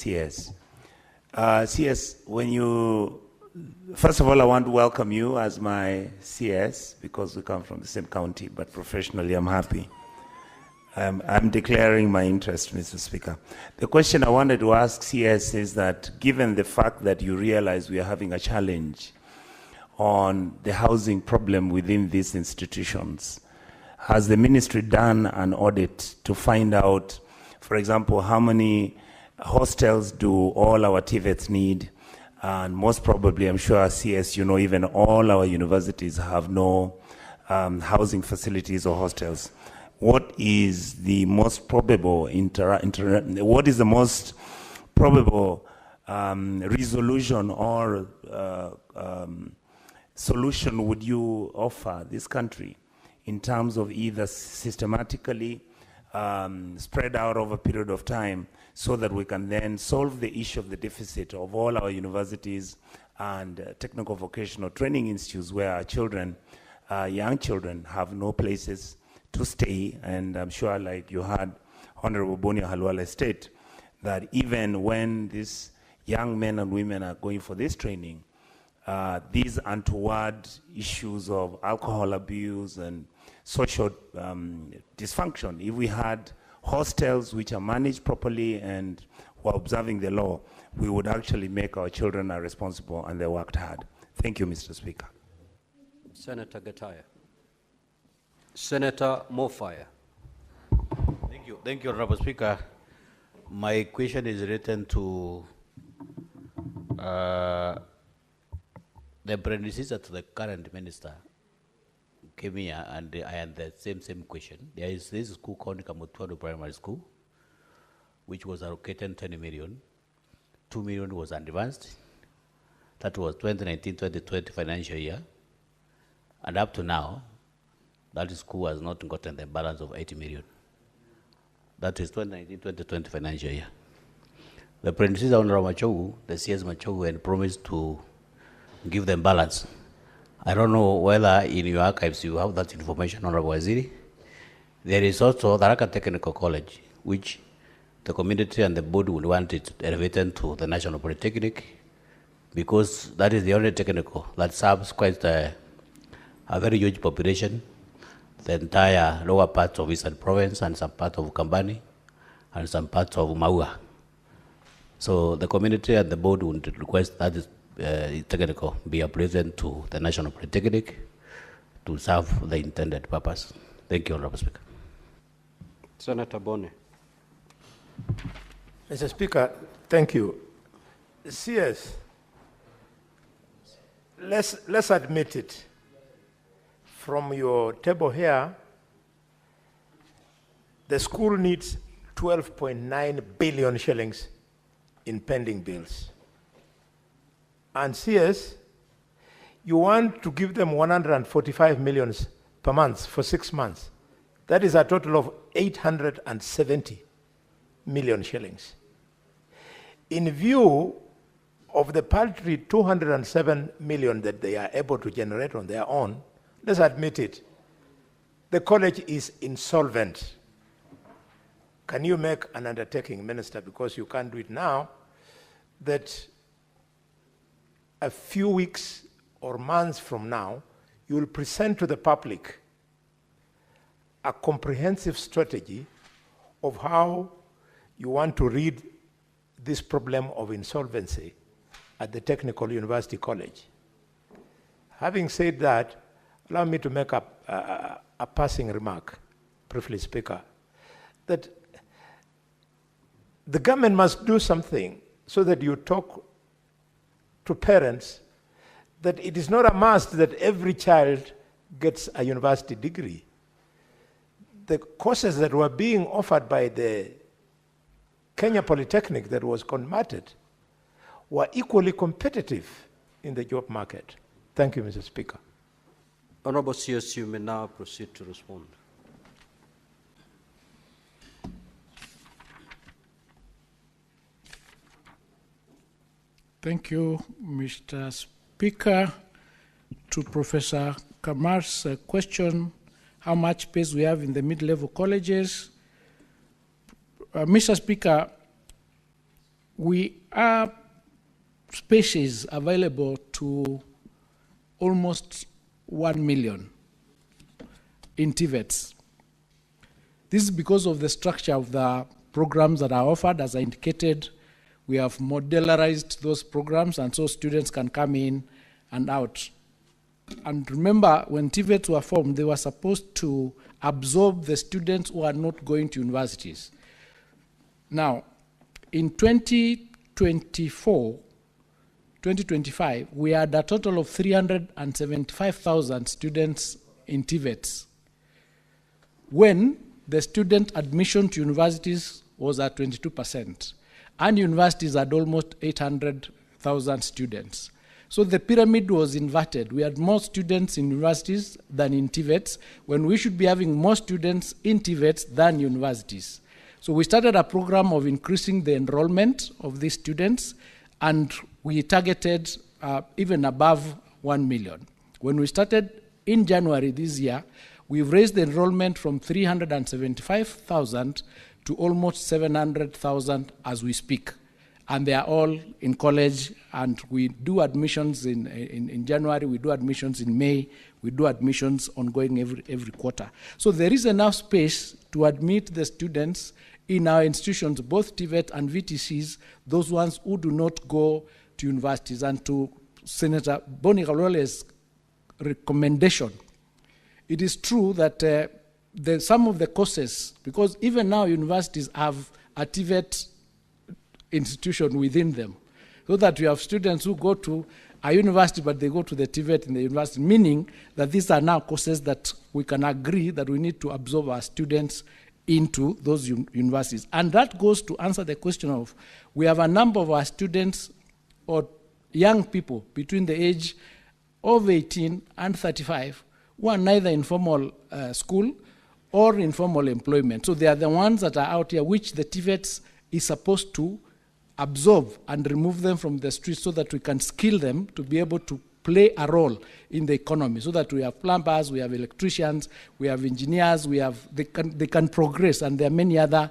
CS. CS, first of all, I want to welcome you as my CS because we come from the same county, but professionally I'm happy. I'm declaring my interest, Mr. Speaker. The question I wanted to ask CS is that given the fact that you realize we are having a challenge on the housing problem within these institutions, has the ministry done an audit to find out, for example, how many hostels do all our TVETs need? And most probably, I'm sure CS, you know, even all our universities have no housing facilities or hostels. What is the most probable resolution or solution would you offer this country in terms of either systematically spread out over a period of time so that we can then solve the issue of the deficit of all our universities and technical vocational training institutes where our children, young children, have no places to stay. And I'm sure, like you had Honorable Boni Halwala state, that even when these young men and women are going for this training, these untoward issues of alcohol abuse and social dysfunction, if we had hostels which are managed properly and were observing the law, we would actually make our children are responsible and they worked hard. Thank you, Mr. Speaker. Senator Gataya. Senator Mofire. Thank you, Honorable Speaker. My question is written to the predecessor to the current minister came here, and I had the same question. There is this school called Kamutwado Primary School, which was allocated 20 million. 2 million was advanced. That was 2019-2020 financial year. And up to now, that school has not gotten the balance of 80 million. That is 2019-2020 financial year. The predecessor, Honorable Machogu, the CS Machogu, had promised to give them balance. I don't know whether in your archives you have that information, Honorable Waziri. There is also the Tharaka Technical College, which the community and the board would want it elevated to the National Polytechnic, because that is the only technical that serves quite a very huge population, the entire lower parts of Eastern Province and some part of Kambani and some parts of Maua. So the community and the board would request that technical be upgraded to the National Polytechnic to serve the intended purpose. Thank you, Honorable Speaker. Senator Bone. Mr. Speaker, thank you. CS, let's admit it. From your table here, the school needs 12.9 billion shillings in pending bills. And CS, you want to give them 145 million per month for 6 months. That is a total of 870 million shillings. In view of the paltry 207 million that they are able to generate on their own, let's admit it, the college is insolvent. Can you make an undertaking, Minister, because you can't do it now, that a few weeks or months from now, you will present to the public a comprehensive strategy of how you want to rid this problem of insolvency at the Technical University College. Having said that, allow me to make a passing remark, briefly, Speaker, that the government must do something so that you talk to parents that it is not a must that every child gets a university degree. The courses that were being offered by the Kenya Polytechnic that was converted were equally competitive in the job market. Thank you, Mr. Speaker. Honorable CS, you may now proceed to respond. Thank you, Mr. Speaker. To Professor Kamar's question, how much space we have in the mid-level colleges. Mr. Speaker, we are spaces available to almost 1 million in TVETs. This is because of the structure of the programs that are offered. As I indicated, we have modularized those programs, and so students can come in and out. And remember, when TVETs were formed, they were supposed to absorb the students who are not going to universities. Now, in 2025, we had a total of 375,000 students in TVETs, when the student admission to universities was at 22%, and universities had almost 800,000 students. So the pyramid was inverted. We had more students in universities than in TVETs, when we should be having more students in TVETs than universities. So we started a program of increasing the enrollment of these students, and we targeted even above 1 million. When we started in January this year, we've raised the enrollment from 375,000 to almost 700,000 as we speak. And they are all in college, and we do admissions in January, we do admissions in May, we do admissions ongoing every quarter. So there is enough space to admit the students in our institutions, both TVET and VTCs, those ones who do not go to universities. And to Senator Boni Kalwale's recommendation, it is true that some of the courses, because even now universities have a TVET institution within them, so that we have students who go to a university, but they go to the TVET in the university, meaning that these are now courses that we can agree that we need to absorb our students into those universities. And that goes to answer the question of, we have a number of our students or young people between the age of 18 and 35 who are neither in formal school or in formal employment. So they are the ones that are out here, which the TVETs is supposed to absorb and remove them from the streets, so that we can skill them to be able to play a role in the economy, so that we have plumbers, we have electricians, we have engineers, they can progress, and there are many other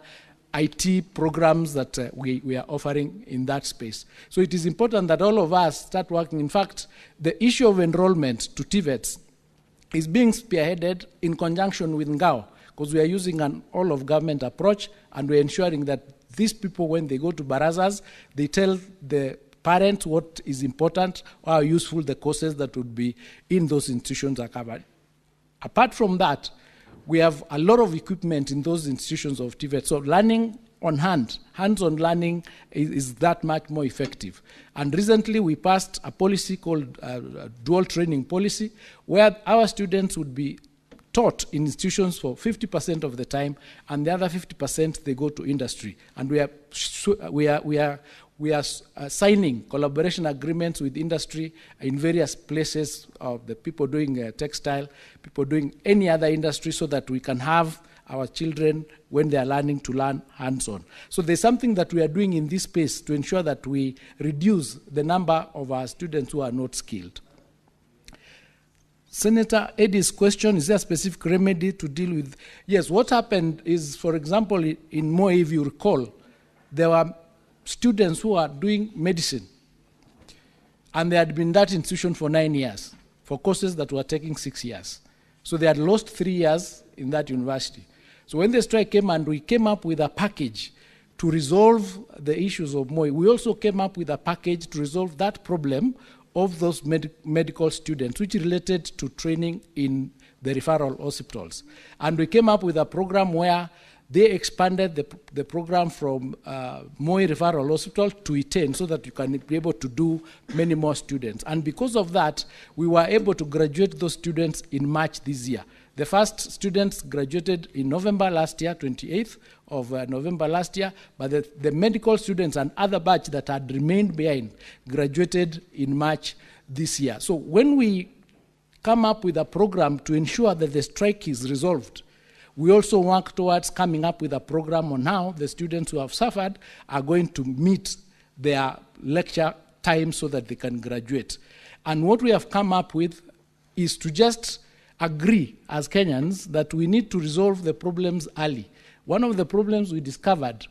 IT programs that we are offering in that space. So it is important that all of us start working. In fact, the issue of enrollment to TVETs is being spearheaded in conjunction with Ngao, because we are using an all-of-government approach, and we're ensuring that these people, when they go to barazas, they tell the parents what is important or how useful the courses that would be in those institutions are covered. Apart from that, we have a lot of equipment in those institutions of TVET. So learning on hands-on learning is that much more effective. And recently we passed a policy called dual training policy, where our students would be taught in institutions for 50% of the time, and the other 50% they go to industry. And we are signing collaboration agreements with industry in various places, of the people doing textile, people doing any other industry, so that we can have our children, when they are learning, to learn hands-on. So there's something that we are doing in this space to ensure that we reduce the number of our students who are not skilled. Senator Eddie's question, is there a specific remedy to deal with? Yes, what happened is, for example, in Moi, if you recall, there were students who are doing medicine, and they had been in that institution for 9 years, for courses that were taking 6 years. So they had lost 3 years in that university. So when the strike came and we came up with a package to resolve the issues of Moi, we also came up with a package to resolve that problem of those medical students, which related to training in the referral hospitals. And we came up with a program where they expanded the program from Moi Referral Hospital to Iten, so that you can be able to do many more students. And because of that, we were able to graduate those students in March this year. The first students graduated in November last year, 28th of November last year, but the medical students and other batch that had remained behind graduated in March this year. So when we come up with a program to ensure that the strike is resolved, we also work towards coming up with a program on how the students who have suffered are going to meet their lecture time so that they can graduate. And what we have come up with is to just agree as Kenyans that we need to resolve the problems early. One of the problems we discovered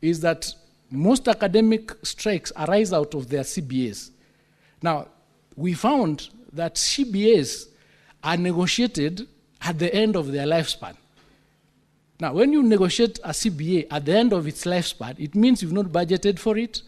is that most academic strikes arise out of their CBAs. Now, we found that CBAs are negotiated at the end of their lifespan. Now, when you negotiate a CBA at the end of its lifespan, it means you've not budgeted for it,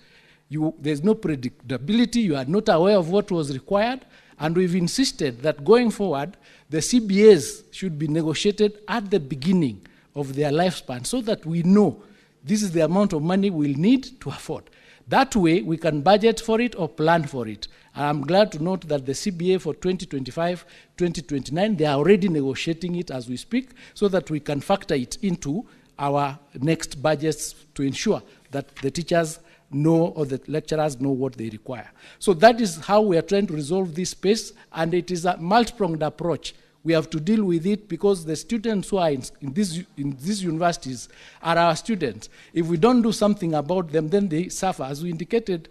there's no predictability, you are not aware of what was required, and we've insisted that going forward, the CBAs should be negotiated at the beginning of their lifespan so that we know this is the amount of money we'll need to afford. That way, we can budget for it or plan for it. I'm glad to note that the CBA for 2025, 2029, they are already negotiating it as we speak so that we can factor it into our next budgets to ensure that the teachers know or the lecturers know what they require. So that is how we are trying to resolve this space, and it is a multi-pronged approach. We have to deal with it because the students who are in these universities are our students. If we don't do something about them, then they suffer. As we indicated,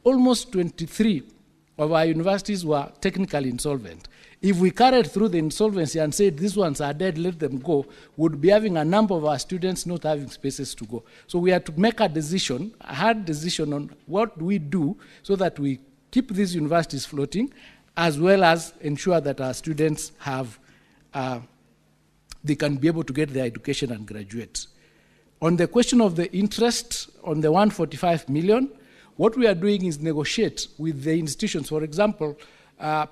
almost 23 of our universities were technically insolvent. If we carried through the insolvency and said these ones are dead, let them go, would be having a number of our students not having spaces to go. So we had to make a decision, a hard decision on what we do so that we keep these universities floating, as well as ensure that our students have, they can be able to get their education and graduate. On the question of the interest on the 145 million, what we are doing is negotiate with the institutions. For example,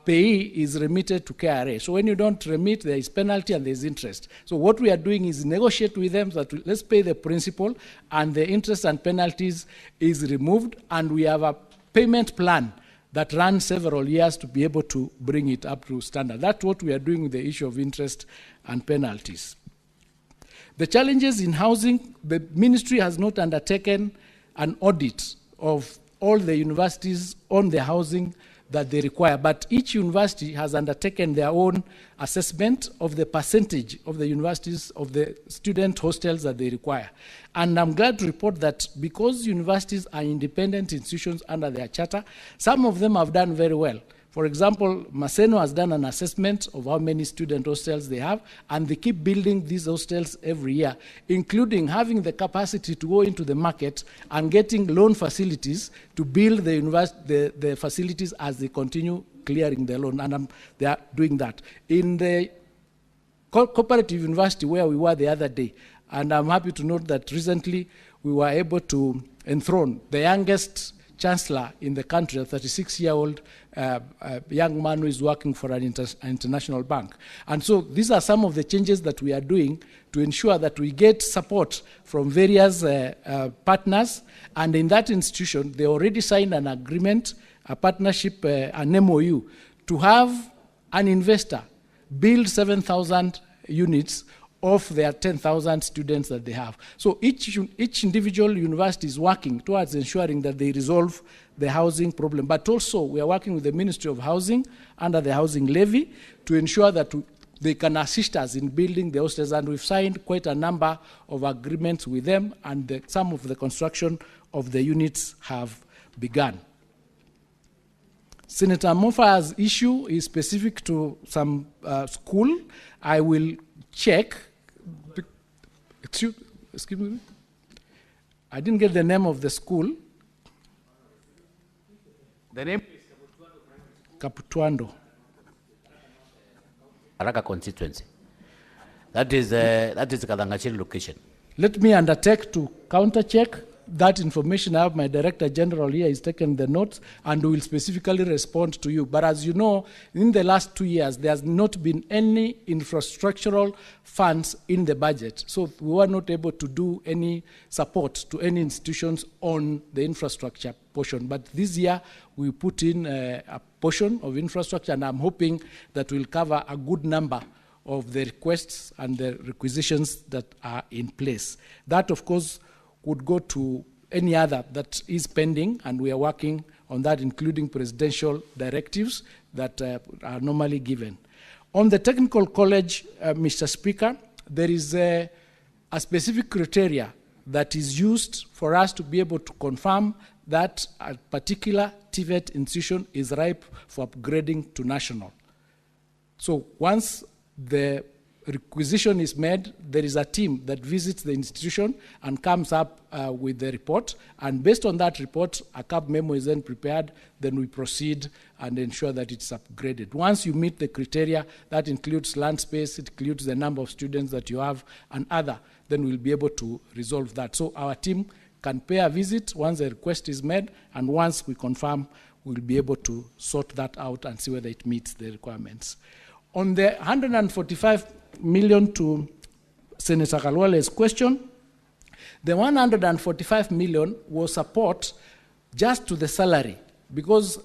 payee is remitted to KRA. So when you don't remit, there is penalty and there is interest. So what we are doing is negotiate with them that let's pay the principal and the interest and penalties is removed, and we have a payment plan that runs several years to be able to bring it up to standard. That's what we are doing with the issue of interest and penalties. The challenges in housing, the ministry has not undertaken an audit of all the universities on the housing that they require, but each university has undertaken their own assessment of the percentage of the universities of the student hostels that they require. And I'm glad to report that because universities are independent institutions under their charter, some of them have done very well. For example, Maseno has done an assessment of how many student hostels they have, and they keep building these hostels every year, including having the capacity to go into the market and getting loan facilities to build the facilities as they continue clearing the loan, and they are doing that. In the cooperative university where we were the other day, and I'm happy to note that recently we were able to enthrone the youngest chancellor in the country, a 36-year-old young man who is working for an international bank. And so these are some of the changes that we are doing to ensure that we get support from various partners. And in that institution, they already signed an agreement, a partnership, an MOU, to have an investor build 7,000 units of their 10,000 students that they have. So each individual university is working towards ensuring that they resolve the housing problem. But also we are working with the Ministry of Housing under the housing levy to ensure that they can assist us in building the hostels, and we've signed quite a number of agreements with them, and some of the construction of the units have begun. Senator Mofa's issue is specific to some school. I will check. Excuse me. I didn't get the name of the school. The name? Kaputwando. Araka constituency. That is Kadangachiri location. Let me undertake to counter-check that information. I have my Director General here, he's taken the notes, and will specifically respond to you. But as you know, in the last 2 years, there has not been any infrastructural funds in the budget. So we were not able to do any support to any institutions on the infrastructure portion. But this year, we put in a portion of infrastructure, and I'm hoping that we'll cover a good number of the requests and the requisitions that are in place. That, of course, would go to any other that is pending, and we are working on that, including presidential directives that are normally given. On the technical college, Mr. Speaker, there is a specific criteria that is used for us to be able to confirm that a particular TVET institution is ripe for upgrading to national. So once the requisition is made, there is a team that visits the institution and comes up with the report. And based on that report, a CAB memo is then prepared. Then we proceed and ensure that it's upgraded. Once you meet the criteria, that includes land space, it includes the number of students that you have and other, then we'll be able to resolve that. So our team can pay a visit once the request is made, and once we confirm, we'll be able to sort that out and see whether it meets the requirements. On the 145 million to Senator Kalwale's question, the 145 million was support just to the salary, because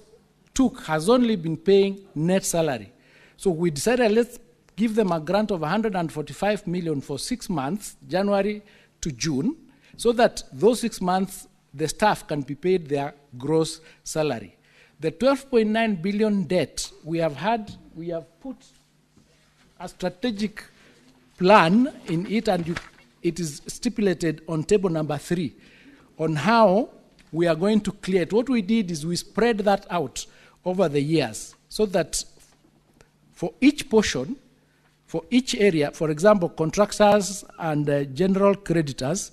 TUK has only been paying net salary. So we decided, let's give them a grant of 145 million for 6 months, January to June, so that those 6 months, the staff can be paid their gross salary. The 12.9 billion debt we have put a strategic plan in it, and it is stipulated on table number 3 on how we are going to clear it. What we did is we spread that out over the years so that for each portion, for each area, for example, contractors and general creditors,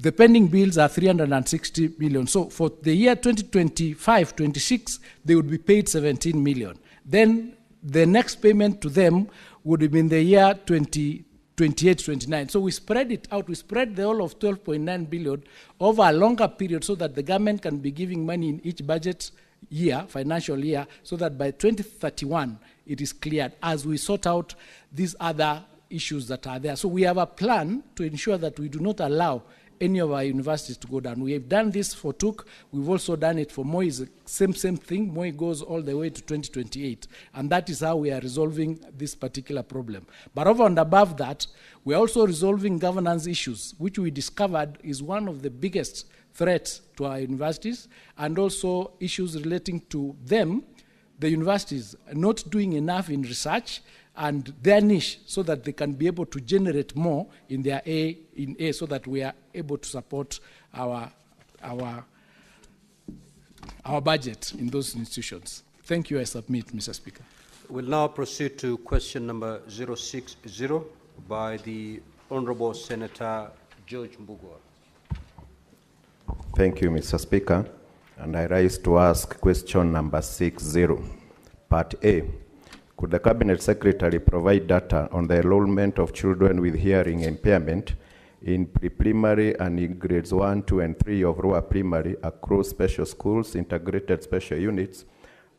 the pending bills are 360 million. So for the year 2025-26, they would be paid 17 million. Then the next payment to them would have been the year 2028-29. So we spread it out. We spread the whole of 12.9 billion over a longer period so that the government can be giving money in each budget year, financial year, so that by 2031, it is cleared as we sort out these other issues that are there. So we have a plan to ensure that we do not allow any of our universities to go down. We have done this for TUK. We've also done it for Moi. It's the same thing. Moi goes all the way to 2028. And that is how we are resolving this particular problem. But over and above that, we are also resolving governance issues, which we discovered is one of the biggest threats to our universities, and also issues relating to them, the universities, not doing enough in research and their niche, so that they can be able to generate more in their A, so that we are able to support our budget in those institutions. Thank you. I submit, Mr. Speaker. We'll now proceed to question number 060 by the Honorable Senator George Mbugua. Thank you, Mr. Speaker. And I rise to ask question number 60. Part A. Could the Cabinet Secretary provide data on the enrollment of children with hearing impairment in pre-primary and in grades 1, 2, and 3 of rural primary across special schools, integrated special units,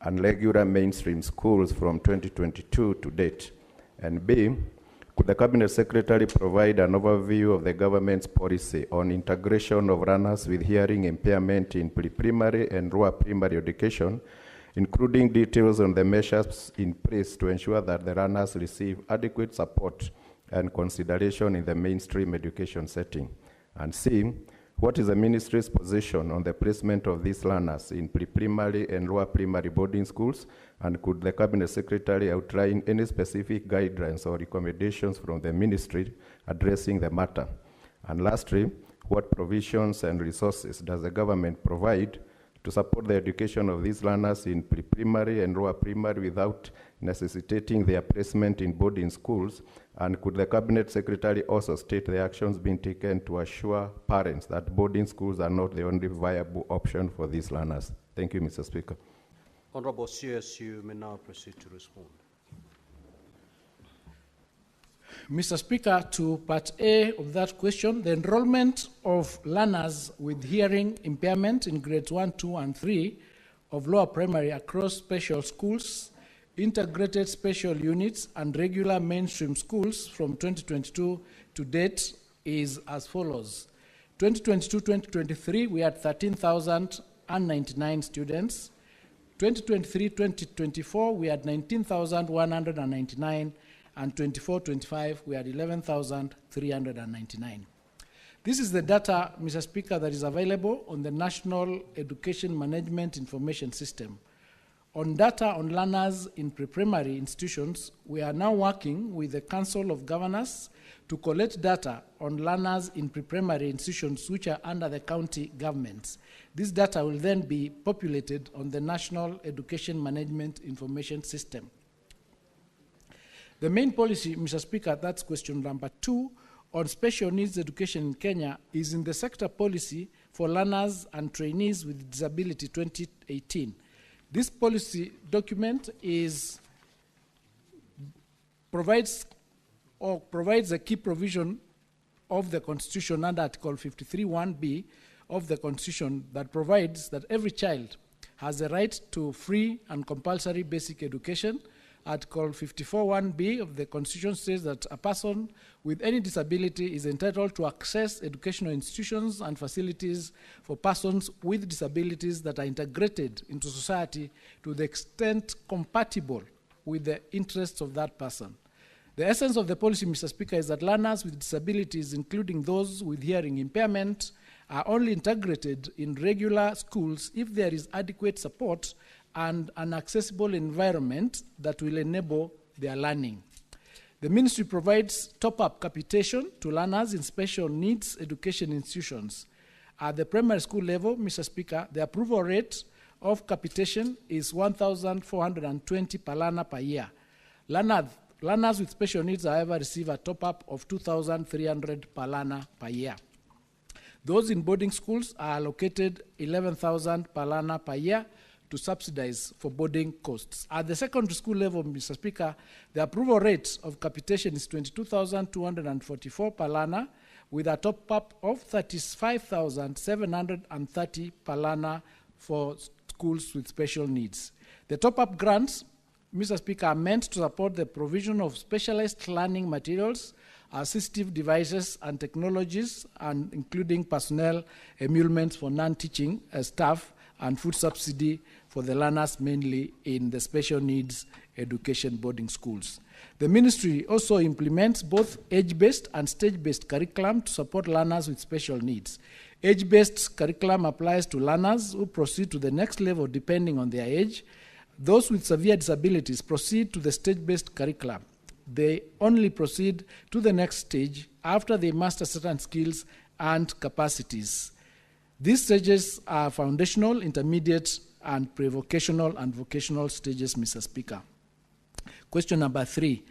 and regular mainstream schools from 2022 to date? And B, could the Cabinet Secretary provide an overview of the government's policy on integration of learners with hearing impairment in pre-primary and rural primary education, including details on the measures in place to ensure that the learners receive adequate support and consideration in the mainstream education setting? And C, what is the Ministry's position on the placement of these learners in pre-primary and lower primary boarding schools? And could the Cabinet Secretary outline any specific guidelines or recommendations from the Ministry addressing the matter? And lastly, what provisions and resources does the government provide to support the education of these learners in pre-primary and lower primary without necessitating their placement in boarding schools? And could the Cabinet Secretary also state the actions being taken to assure parents that boarding schools are not the only viable option for these learners? Thank you, Mr. Speaker. Honorable CS, you may now proceed to respond. Mr. Speaker, to part A of that question, the enrollment of learners with hearing impairment in grades 1, 2, and 3 of lower primary across special schools, integrated special units, and regular mainstream schools from 2022 to date is as follows. 2022-2023, we had 13,099 students. 2023-2024, we had 19,199, and 24-25, we had 11,399. This is the data, Mr. Speaker, that is available on the National Education Management Information System. On data on learners in pre-primary institutions, we are now working with the Council of Governors to collect data on learners in pre-primary institutions which are under the county governments. This data will then be populated on the National Education Management Information System. The main policy, Mr. Speaker, that's question number 2, on special needs education in Kenya is in the sector policy for learners and trainees with disability 2018. This policy document provides a key provision of the Constitution under Article 53(1)(b) of the Constitution that provides that every child has a right to free and compulsory basic education. Article 54(1)(b) of the Constitution says that a person with any disability is entitled to access educational institutions and facilities for persons with disabilities that are integrated into society to the extent compatible with the interests of that person. The essence of the policy, Mr. Speaker, is that learners with disabilities, including those with hearing impairment, are only integrated in regular schools if there is adequate support and an accessible environment that will enable their learning. The ministry provides top-up capitation to learners in special needs education institutions. At the primary school level, Mr. Speaker, the approval rate of capitation is 1,420 per learner per year. Learners with special needs, however, receive a top-up of 2,300 per learner per year. Those in boarding schools are allocated 11,000 per learner per year to subsidize for boarding costs. At the secondary school level, Mr. Speaker, the approval rate of capitation is 22,244 per learner, with a top-up of 35,730 per learner for schools with special needs. The top-up grants, Mr. Speaker, are meant to support the provision of specialized learning materials, assistive devices and technologies, and including personnel emoluments for non-teaching staff and food subsidy for the learners mainly in the special needs education boarding schools. The ministry also implements both age-based and stage-based curriculum to support learners with special needs. Age-based curriculum applies to learners who proceed to the next level depending on their age. Those with severe disabilities proceed to the stage-based curriculum. They only proceed to the next stage after they master certain skills and capacities. These stages are foundational, intermediate, and pre-vocational and vocational stages, Mr. Speaker. Question number 3.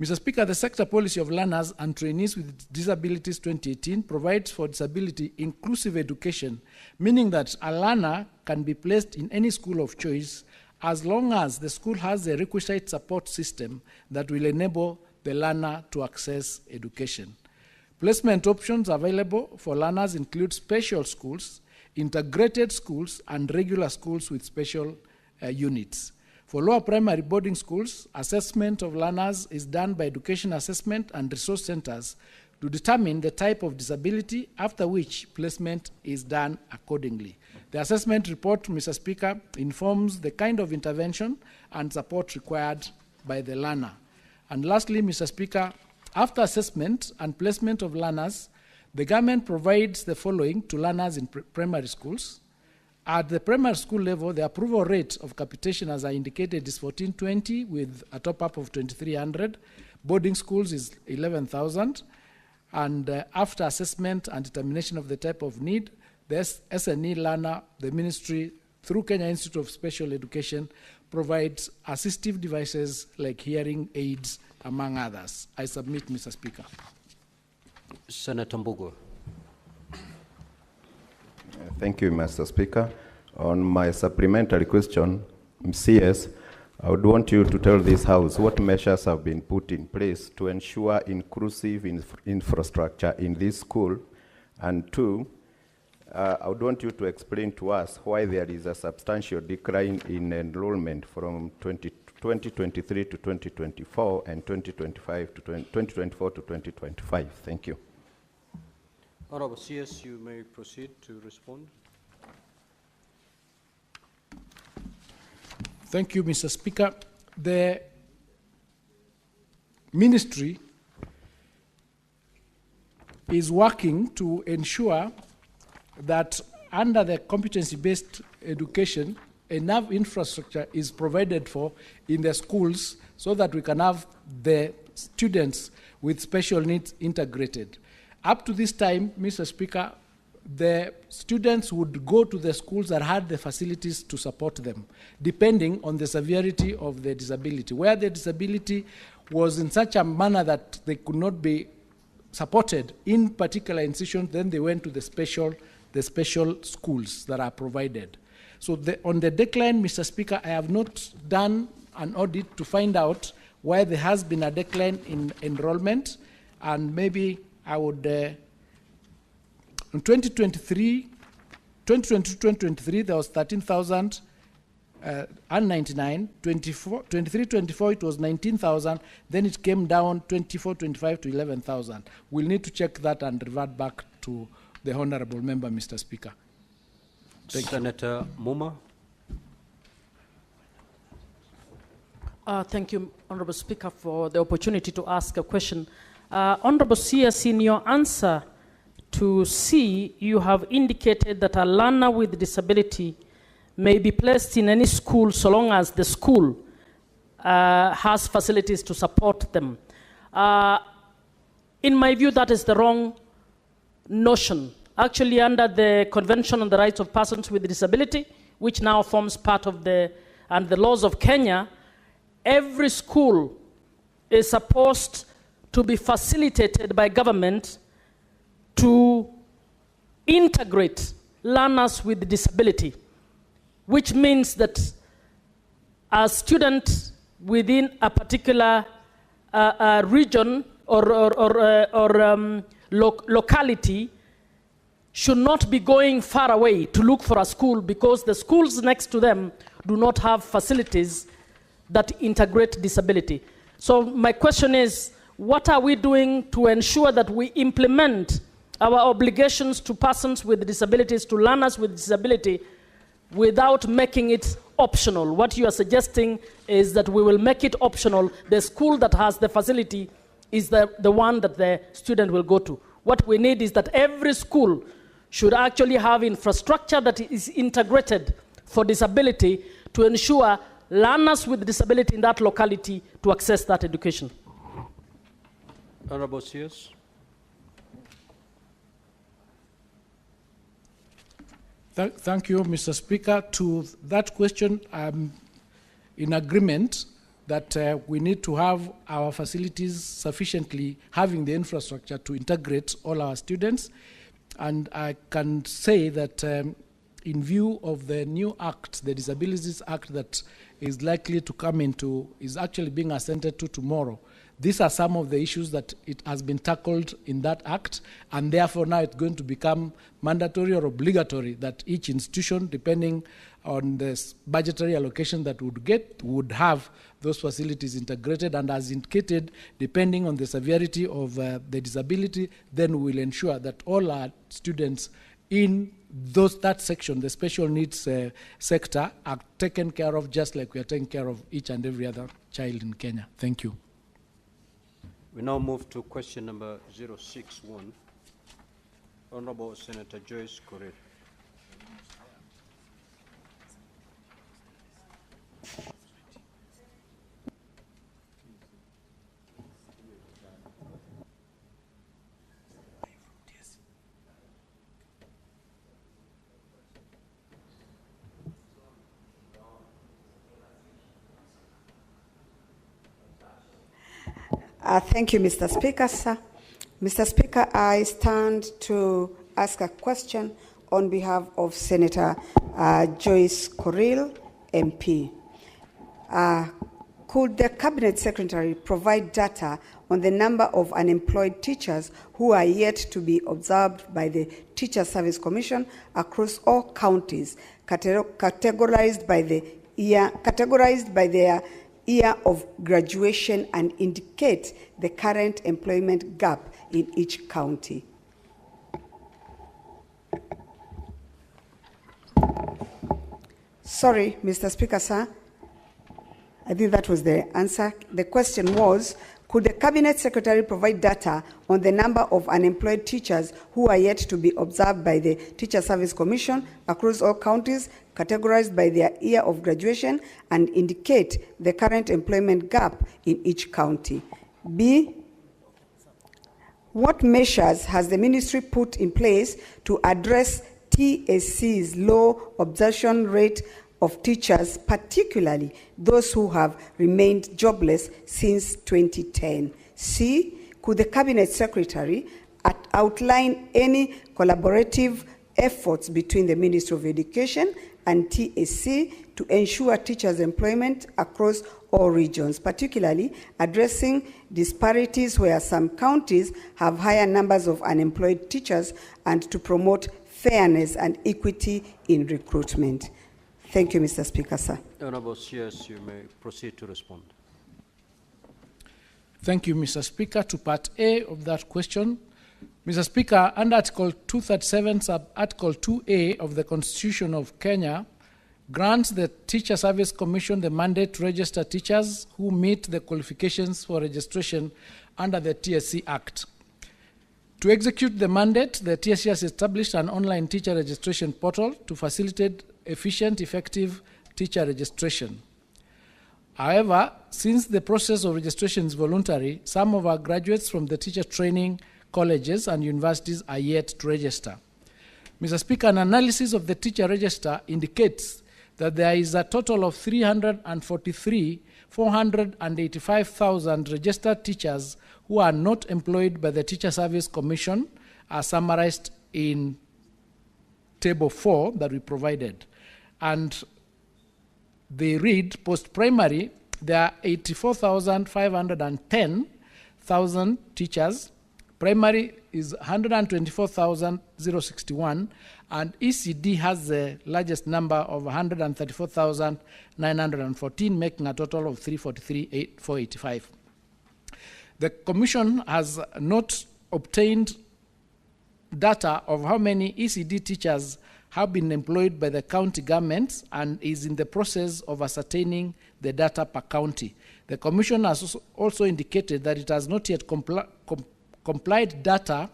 Mr. Speaker, the sector policy of learners and trainees with disabilities 2018 provides for disability inclusive education, meaning that a learner can be placed in any school of choice as long as the school has the requisite support system that will enable the learner to access education. Placement options available for learners include special schools, integrated schools, and regular schools with special units. For lower primary boarding schools, assessment of learners is done by education assessment and resource centers to determine the type of disability, after which placement is done accordingly. The assessment report, Mr. Speaker, informs the kind of intervention and support required by the learner. And lastly, Mr. Speaker, after assessment and placement of learners, the government provides the following to learners in primary schools. At the primary school level, the approval rate of capitation, as I indicated, is 1,420 with a top-up of 2,300. Boarding schools is 11,000. And after assessment and determination of the type of need, the SNE learner, the ministry, through Kenya Institute of Special Education, provides assistive devices like hearing aids, among others. I submit, Mr. Speaker. Senator Mbugo. Thank you, Mr. Speaker. On my supplementary question, CS, I would want you to tell this House what measures have been put in place to ensure inclusive infrastructure in this school. And 2, I would want you to explain to us why there is a substantial decline in enrollment from 2023 to 2024 and 2024 to 2025. Thank you. Honorable CS, you may proceed to respond. Thank you, Mr. Speaker. The ministry is working to ensure that under the competency-based education, enough infrastructure is provided for in the schools so that we can have the students with special needs integrated. Up to this time, Mr. Speaker, the students would go to the schools that had the facilities to support them, depending on the severity of the disability. Where the disability was in such a manner that they could not be supported in particular institutions, then they went to the special schools that are provided. So on the decline, Mr. Speaker, I have not done an audit to find out why there has been a decline in enrollment, and maybe I would, in 2022-2023, there was 13,099, 23-24 it was 19,000, then it came down 24-25 to 11,000. We'll need to check that and revert back to the honorable member, Mr. Speaker. Thank Senator Muma. Thank you, Honorable Speaker, for the opportunity to ask a question. Honorable CS, in your answer to C, you have indicated that a learner with disability may be placed in any school so long as the school has facilities to support them. In my view, that is the wrong notion. Actually, under the Convention on the Rights of Persons with Disability, which now forms part of the laws of Kenya, every school is supposed to be facilitated by government to integrate learners with disability, which means that a student within a particular region or locality should not be going far away to look for a school because the schools next to them do not have facilities that integrate disability. So my question is, what are we doing to ensure that we implement our obligations to persons with disabilities, to learners with disability, without making it optional? What you are suggesting is that we will make it optional. The school that has the facility is the one that the student will go to. What we need is that every school should actually have infrastructure that is integrated for disability to ensure learners with disability in that locality to access that education. Honorable CS. Thank you, Mr. Speaker. To that question, I'm in agreement that we need to have our facilities sufficiently having the infrastructure to integrate all our students. And I can say that in view of the new act, the Disabilities Act that is likely to come into, is actually being assented to tomorrow. These are some of the issues that it has been tackled in that act, and therefore now it's going to become mandatory or obligatory that each institution, depending on the budgetary allocation that would get, would have those facilities integrated, and as indicated, depending on the severity of the disability, then we'll ensure that all our students in that section, the special needs sector, are taken care of just like we are taking care of each and every other child in Kenya. Thank you. We now move to question number 061. Honorable Senator Joyce Correa. Thank you, Mr. Speaker, sir. Mr. Speaker, I stand to ask a question on behalf of Senator Joyce Correa, MP. Could the Cabinet Secretary provide data on the number of unemployed teachers who are yet to be observed by the Teacher Service Commission across all counties, categorized by their year of graduation, and indicate the current employment gap in each county? Sorry, Mr. Speaker, sir. I think that was the answer. The question was, could the Cabinet Secretary provide data on the number of unemployed teachers who are yet to be observed by the Teacher Service Commission across all counties, categorized by their year of graduation, and indicate the current employment gap in each county? B, what measures has the ministry put in place to address TSC's low absorption rate of teachers, particularly those who have remained jobless since 2010? C, could the Cabinet Secretary outline any collaborative efforts between the Ministry of Education and TSC to ensure teachers' employment across all regions, particularly addressing disparities where some counties have higher numbers of unemployed teachers, and to promote fairness and equity in recruitment? Thank you, Mr. Speaker, sir. Honourable CS, you may proceed to respond. Thank you, Mr. Speaker. To part A of that question, Mr. Speaker, under Article 237, Sub-Article 2A of the Constitution of Kenya, grants the Teacher Service Commission the mandate to register teachers who meet the qualifications for registration under the TSC Act. To execute the mandate, the TSC has established an online teacher registration portal to facilitate efficient, effective teacher registration. However, since the process of registration is voluntary, some of our graduates from the teacher training colleges and universities are yet to register. Mr. Speaker, an analysis of the teacher register indicates that there is a total of 485,000 registered teachers who are not employed by the Teacher Service Commission, as summarized in Table 4 that we provided. And they read, post-primary, there are 84,510,000 teachers. Primary is 124,061, and ECD has the largest number of 134,914, making a total of 343,485. The Commission has not obtained data of how many ECD teachers have been employed by the county governments and is in the process of ascertaining the data per county. The Commission has also indicated that it has not yet complied data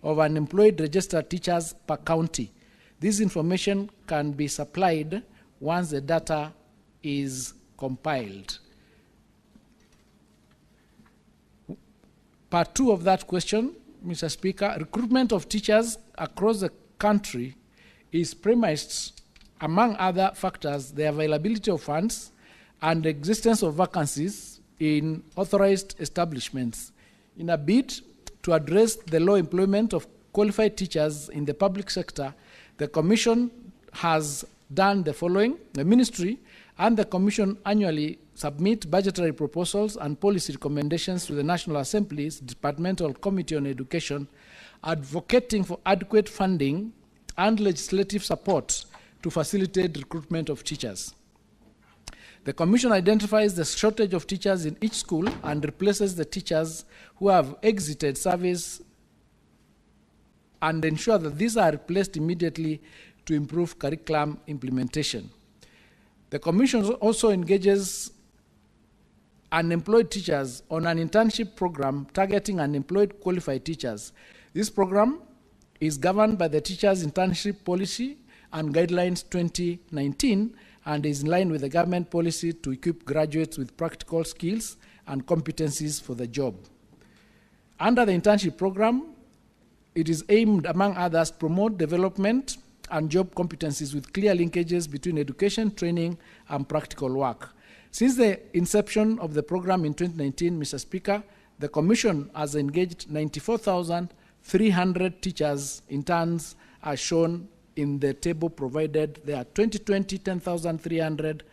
of unemployed registered teachers per county. This information can be supplied once the data is compiled. Part 2 of that question, Mr. Speaker, recruitment of teachers across the country is premised, among other factors, the availability of funds and the existence of vacancies in authorized establishments. In a bid to address the low employment of qualified teachers in the public sector, the Commission has done the following. The Ministry and the Commission annually submit budgetary proposals and policy recommendations to the National Assembly's Departmental Committee on Education, advocating for adequate funding and legislative support to facilitate recruitment of teachers. The Commission identifies the shortage of teachers in each school and replaces the teachers who have exited service and ensure that these are replaced immediately to improve curriculum implementation. The Commission also engages unemployed teachers on an internship program targeting unemployed qualified teachers. This program is governed by the Teachers Internship Policy and Guidelines 2019 and is in line with the government policy to equip graduates with practical skills and competencies for the job. Under the internship program, it is aimed, among others, to promote development and job competencies with clear linkages between education, training, and practical work. Since the inception of the program in 2019, Mr. Speaker, the Commission has engaged 94,300 teachers interns, as shown in the table provided. There are 2020, 10,300,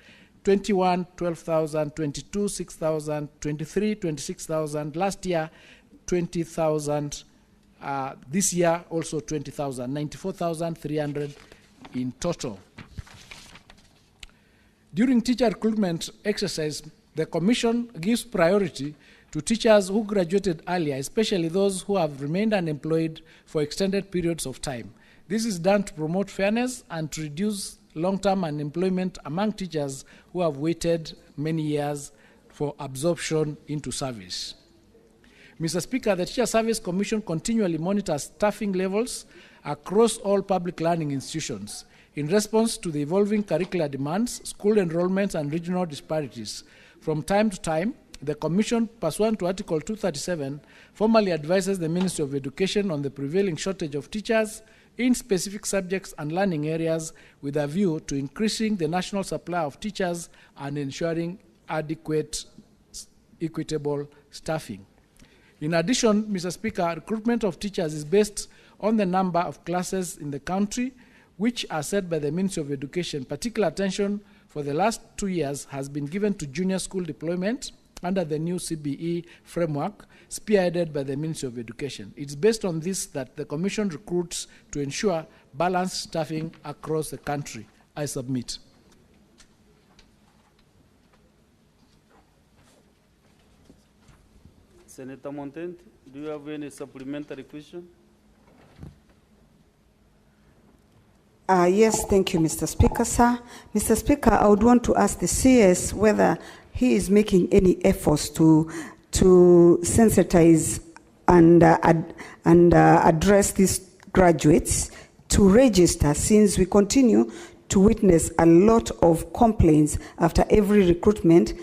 21, 12,000, 22, 6,000, 23, 26,000, last year, 20,000, this year also 20,000, 94,300 in total. During teacher recruitment exercise, the Commission gives priority to teachers who graduated earlier, especially those who have remained unemployed for extended periods of time. This is done to promote fairness and to reduce long-term unemployment among teachers who have waited many years for absorption into service. Mr. Speaker, the Teacher Service Commission continually monitors staffing levels across all public learning institutions. In response to the evolving curricular demands, school enrollments, and regional disparities, from time to time, the Commission, pursuant to Article 237, formally advises the Ministry of Education on the prevailing shortage of teachers, in specific subjects and learning areas with a view to increasing the national supply of teachers and ensuring adequate, equitable staffing. In addition, Mr. Speaker, recruitment of teachers is based on the number of classes in the country, which are set by the Ministry of Education. Particular attention for the last 2 years has been given to junior school deployment under the new CBE framework, spearheaded by the Ministry of Education. It's based on this that the Commission recruits to ensure balanced staffing across the country. I submit. Senator Montent, do you have any supplementary question? Yes, thank you, Mr. Speaker, sir. Mr. Speaker, I would want to ask the CS whether he is making any efforts to sensitize and address these graduates to register, since we continue to witness a lot of complaints after every recruitment,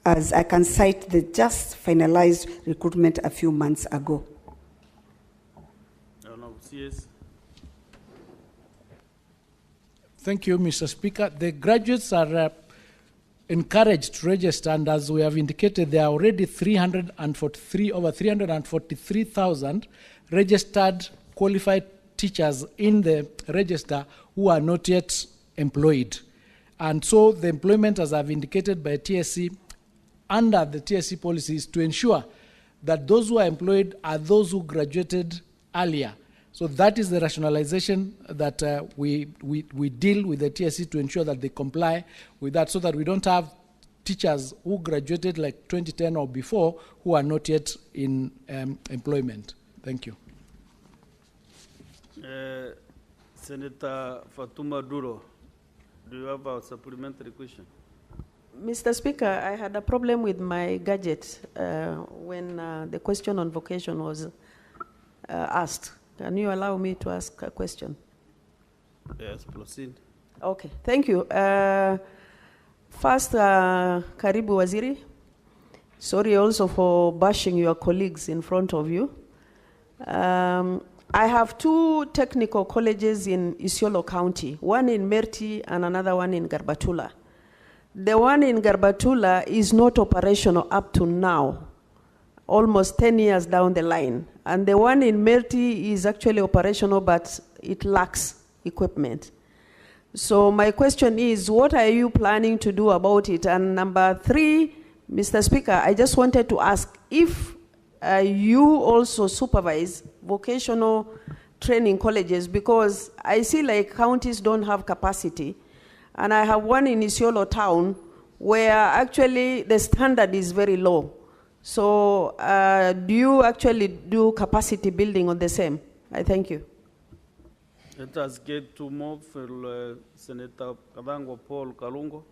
as I can cite the just finalized recruitment a few months ago. No, CS. Thank you, Mr. Speaker. The graduates are encouraged to register, and as we have indicated, there are already over 343,000 registered qualified teachers in the register who are not yet employed. And so the employment, as I've indicated by TSC, under the TSC policy is to ensure that those who are employed are those who graduated earlier. So that is the rationalization that we deal with the TSC to ensure that they comply with that, so that we don't have teachers who graduated like 2010 or before who are not yet in employment. Thank you. Senator Fatuma Duro, do you have a supplementary question? Mr. Speaker, I had a problem with my gadget when the question on vocation was asked. Can you allow me to ask a question? Yes, proceed. Okay, thank you. First, Karibu Waziri. Sorry also for bashing your colleagues in front of you. I have 2 technical colleges in Isiolo County, one in Merti and another one in Garbatula. The one in Garbatula is not operational up to now, almost 10 years down the line. And the one in Merti is actually operational, but it lacks equipment. So my question is, what are you planning to do about it? And number 3, Mr. Speaker, I just wanted to ask if you also supervise vocational training colleges, because I see like counties don't have capacity. And I have one in Isiolo town where actually the standard is very low. So do you actually do capacity building on the same? I thank you. Let us get to move for Senator Kadango Paul Kalungo.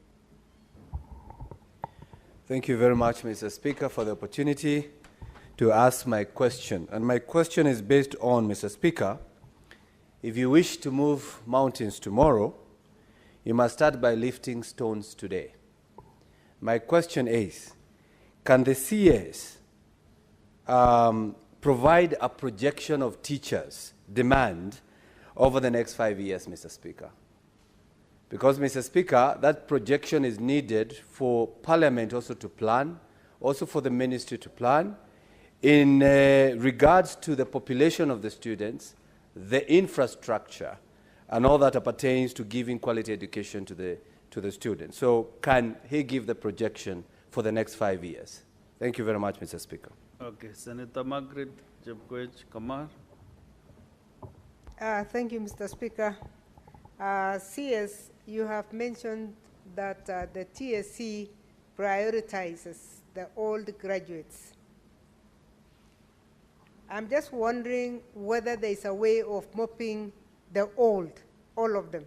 Thank you very much, Mr. Speaker, for the opportunity to ask my question. And my question is based on, Mr. Speaker, if you wish to move mountains tomorrow, you must start by lifting stones today. My question is, can the CS provide a projection of teachers' demand over the next 5 years, Mr. Speaker? Because, Mr. Speaker, that projection is needed for Parliament also to plan, also for the Ministry to plan, in regards to the population of the students, the infrastructure, and all that pertains to giving quality education to the students. So can he give the projection for the next 5 years? Thank you very much, Mr. Speaker. Okay, Senator Margaret Jepkoech Kamar. Thank you, Mr. Speaker. CS, you have mentioned that the TSC prioritizes the old graduates. I'm just wondering whether there's a way of mopping the old, all of them.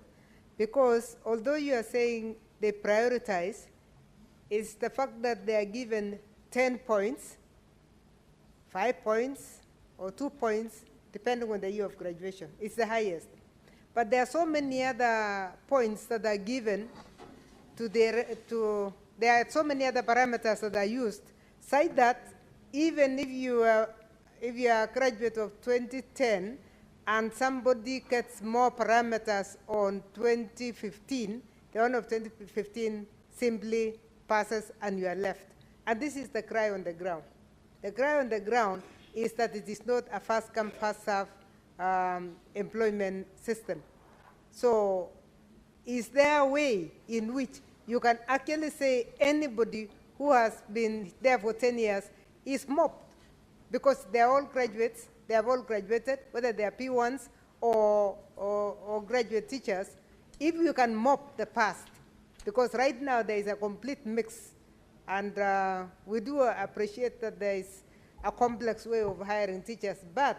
Because although you are saying they prioritize, it's the fact that they are given 10 points, 5 points, or 2 points, depending on the year of graduation. It's the highest. But there are so many other points that are given there are so many other parameters that are used, such that even if you are a graduate of 2010, and somebody gets more parameters on 2015, the one of 2015 simply passes and you are left. And this is the cry on the ground. The cry on the ground is that it is not a first-come, first-served employment system. So is there a way in which you can actually say anybody who has been there for 10 years is mobbed? Because they're all graduates, they have all graduated, whether they are P1s or graduate teachers. If you can mop the past, because right now there is a complete mix, and we do appreciate that there is a complex way of hiring teachers, but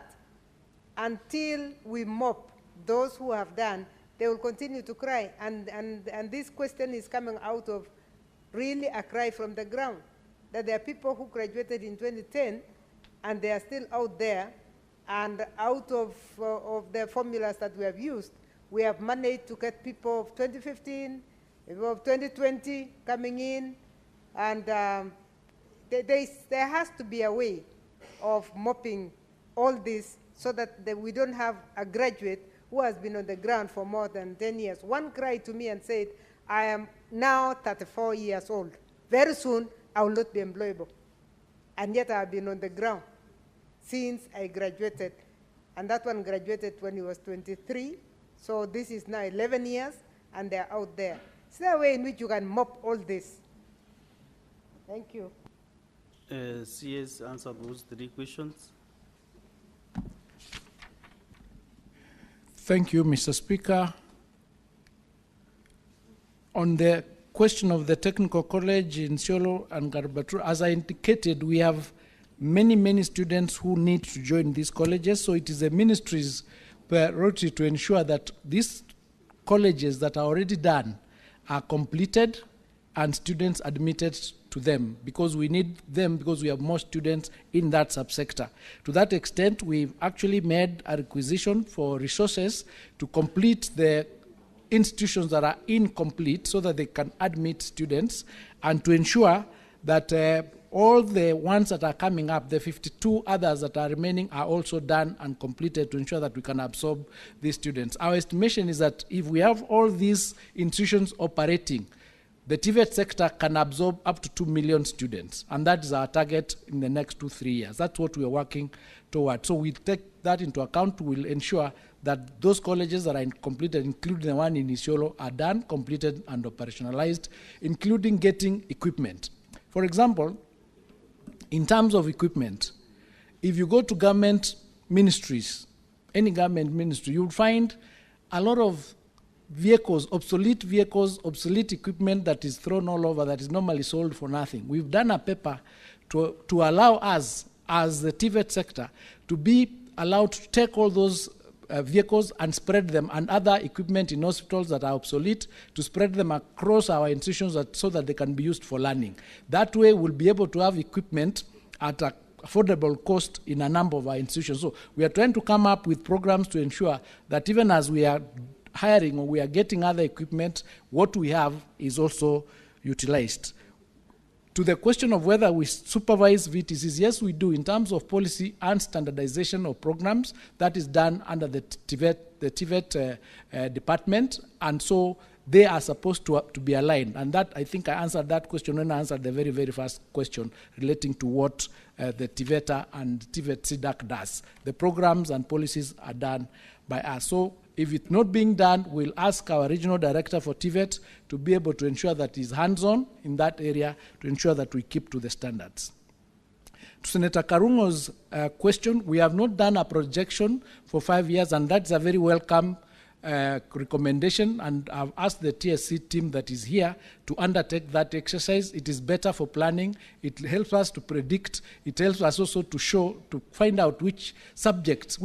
until we mop those who have done, they will continue to cry. And this question is coming out of really a cry from the ground, that there are people who graduated in 2010 and they are still out there, and out of the formulas that we have used, we have managed to get people of 2015, people of 2020 coming in, and there has to be a way of mopping all this so that we don't have a graduate who has been on the ground for more than 10 years. One cried to me and said, I am now 34 years old. Very soon, I will not be employable. And yet I have been on the ground since I graduated. And that one graduated when he was 23. So this is now 11 years, and they're out there. Is there a way in which you can mop all this? Thank you. CS answered those 3 questions. Thank you, Mr. Speaker. On the question of the technical college in Isiolo and Garbatru, as I indicated, we have many students who need to join these colleges, so it is the ministry's priority to ensure that these colleges that are already done are completed and students admitted to them, because we need them, because we have more students in that subsector. To that extent, we've actually made a requisition for resources to complete the institutions that are incomplete so that they can admit students, and to ensure that all the ones that are coming up, the 52 others that are remaining, are also done and completed to ensure that we can absorb these students. Our estimation is that if we have all these institutions operating, the TVET sector can absorb up to 2 million students, and that is our target in the next 2-3 years. That's what we are working toward. So we take that into account. We'll ensure that those colleges that are completed, including the one in Isiolo, are done, completed, and operationalized, including getting equipment. For example, in terms of equipment, if you go to government ministries, any government ministry, you'll find a lot of vehicles, obsolete equipment that is thrown all over, that is normally sold for nothing. We've done a paper to allow us, as the TVET sector, to be allowed to take all those vehicles and spread them, and other equipment in hospitals that are obsolete, to spread them across our institutions so that they can be used for learning. That way we'll be able to have equipment at an affordable cost in a number of our institutions. So we are trying to come up with programs to ensure that even as we are hiring or we are getting other equipment, what we have is also utilized. To the question of whether we supervise VTCs, yes, we do. In terms of policy and standardization of programs, that is done under the TVET department, and so they are supposed to be aligned. And that, I think I answered that question when I answered the very first question relating to what the TVETA and TVET CDAC does. The programs and policies are done by us. So if it's not being done, we'll ask our regional director for TVET to be able to ensure that he's hands-on in that area, to ensure that we keep to the standards. To Senator Karungo's question, we have not done a projection for 5 years, and that's a very welcome recommendation, and I've asked the TSC team that is here to undertake that exercise. It is better for planning. It helps us to predict. It helps us also to find out which subject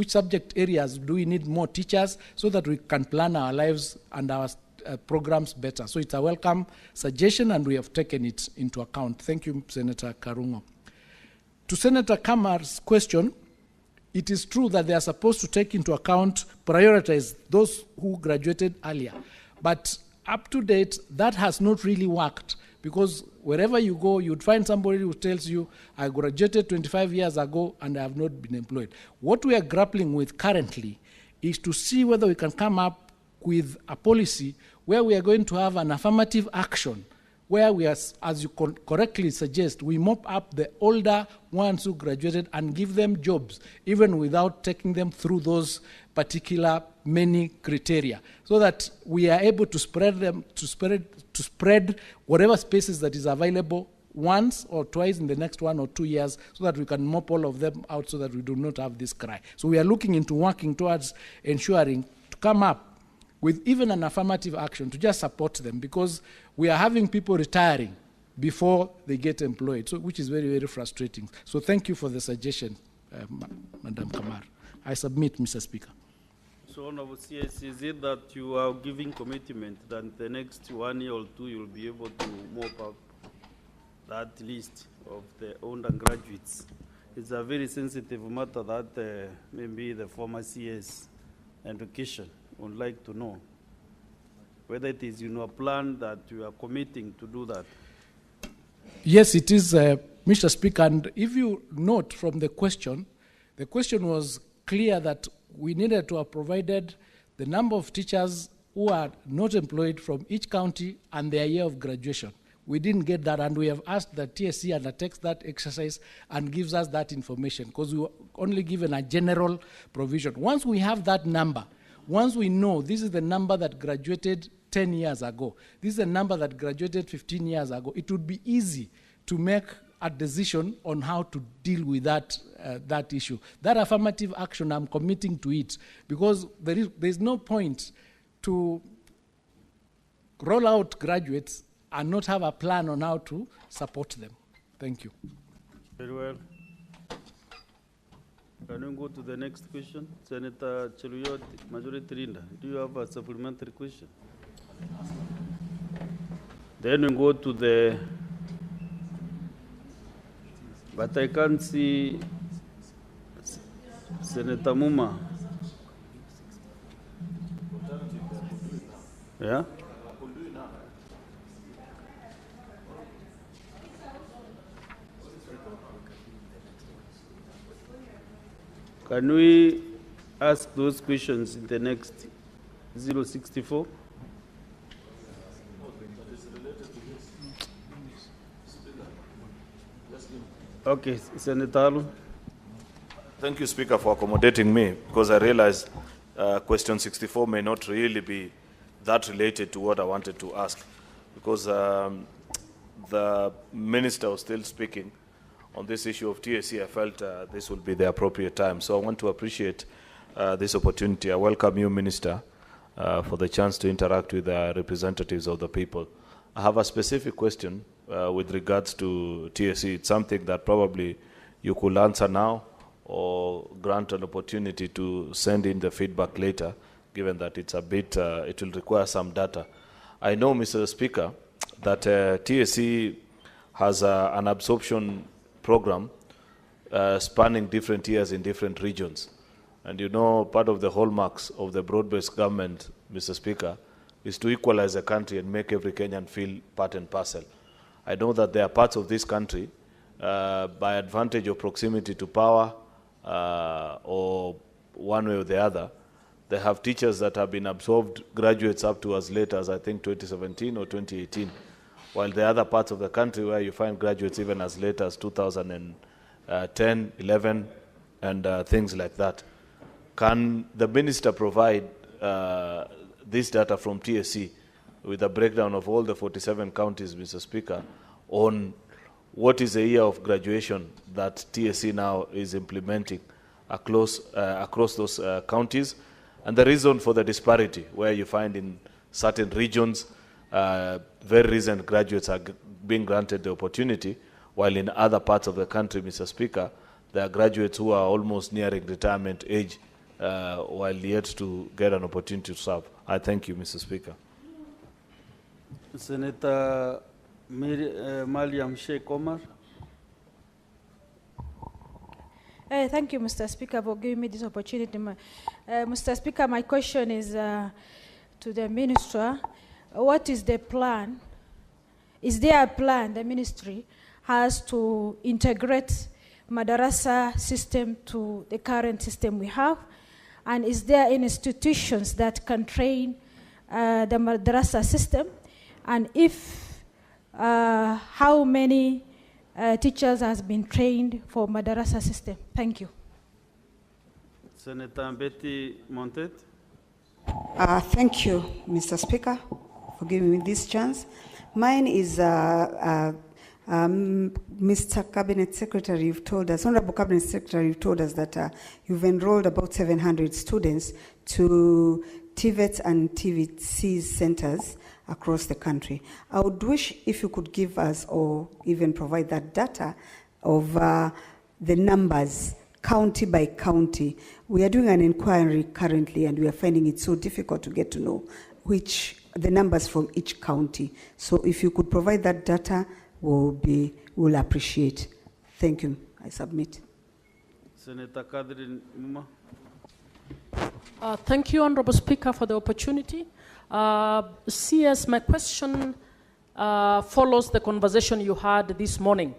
areas do we need more teachers, so that we can plan our lives and our programs better. So it's a welcome suggestion, and we have taken it into account. Thank you, Senator Karungo. To Senator Kamar's question, it is true that they are supposed to take into account, prioritize those who graduated earlier. But up to date, that has not really worked, because wherever you go, you'd find somebody who tells you, I graduated 25 years ago and I have not been employed. What we are grappling with currently is to see whether we can come up with a policy where we are going to have an affirmative action, where we are, as you correctly suggest, we mop up the older ones who graduated and give them jobs, even without taking them through those particular many criteria, so that we are able to spread them, to spread whatever spaces that is available once or twice in the next 1 or 2 years, so that we can mop all of them out, so that we do not have this cry. So we are looking into working towards ensuring to come up with even an affirmative action to just support them, because we are having people retiring before they get employed, so, which is very, very frustrating. So thank you for the suggestion, Madam Kamar. I submit, Mr. Speaker. So, Honorable CS, is it that you are giving commitment that the next 1 year or 2 you'll be able to mop up that list of the undergraduates? It's a very sensitive matter that maybe the former CS education would like to know whether it is in your plan that you are committing to do that. Yes, it is, Mr. Speaker, and if you note from the question was clear that we needed to have provided the number of teachers who are not employed from each county and their year of graduation. We didn't get that, and we have asked that TSC undertakes that exercise and gives us that information, because we were only given a general provision. Once we have that number, once we know this is the number that graduated 10 years ago, this is the number that graduated 15 years ago, it would be easy to make a decision on how to deal with that, that issue. That affirmative action, I'm committing to it, because there's no point to roll out graduates and not have a plan on how to support them. Thank you. Very well. Can we go to the next question? Senator Cheluyot, Majority Leader, do you have a supplementary question? Then we go to the, but I can't see Senator Muma. Yeah? Can we ask those questions in the next 064? Okay, Senator. Thank you, Speaker, for accommodating me, because I realized question 64 may not really be that related to what I wanted to ask, because the minister was still speaking on this issue of TSC. I felt this would be the appropriate time. So I want to appreciate this opportunity. I welcome you, Minister, for the chance to interact with the representatives of the people. I have a specific question with regards to TSC. It's something that probably you could answer now or grant an opportunity to send in the feedback later, given that it's a bit, it will require some data. I know, Mr. Speaker, that TSC has an absorption program spanning different years in different regions. And you know, part of the hallmarks of the broad-based government, Mr. Speaker, is to equalize the country and make every Kenyan feel part and parcel. I know that there are parts of this country, by advantage of proximity to power or one way or the other, they have teachers that have been absorbed, graduates up to as late as, I think, 2017 or 2018, while the other parts of the country where you find graduates even as late as 2010, 11, and things like that. Can the minister provide this data from TSC with a breakdown of all the 47 counties, Mr. Speaker, on what is the year of graduation that TSC now is implementing across those counties, and the reason for the disparity, where you find in certain regions very recent graduates are being granted the opportunity, while in other parts of the country, Mr. Speaker, there are graduates who are almost nearing retirement age while yet to get an opportunity to serve. I thank you, Mr. Speaker. Senator Mariam Sheikh Omar. Thank you, Mr. Speaker, for giving me this opportunity. Mr. Speaker, my question is to the Minister. What is the plan? Is there a plan the ministry has to integrate Madarasa system to the current system we have? And is there institutions that can train the madrasa system? And if, how many teachers has been trained for madrasa system? Thank you. Senator Betty Montet. Thank you, Mr. Speaker, for giving me this chance. Mine is, Mr. Cabinet Secretary, you've told us, Honorable Cabinet Secretary, you've told us that you've enrolled about 700 students to TVET and TVC centers across the country. I would wish if you could give us or even provide that data of the numbers county by county. We are doing an inquiry currently and we are finding it so difficult to get to know the numbers from each county. So if you could provide that data, we'll appreciate. Thank you. I submit. Senator Catherine Muma. Thank you, Honorable Speaker, for the opportunity. CS, my question follows the conversation you had this morning.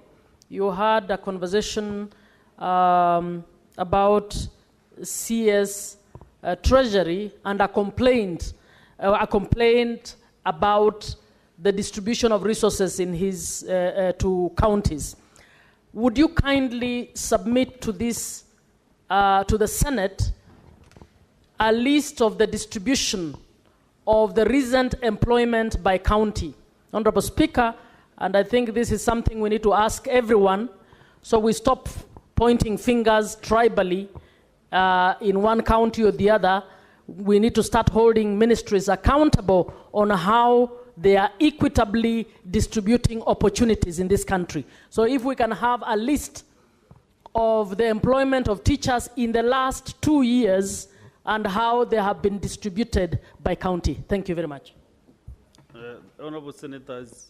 You had a conversation about CS Treasury and a complaint about the distribution of resources in his to counties. Would you kindly submit to this to the Senate a list of the distribution of the recent employment by county? Honorable Speaker, and I think this is something we need to ask everyone, so we stop pointing fingers tribally in one county or the other. We need to start holding ministries accountable on how they are equitably distributing opportunities in this country. So if we can have a list of the employment of teachers in the last 2 years and how they have been distributed by county. Thank you very much. Honorable Senators,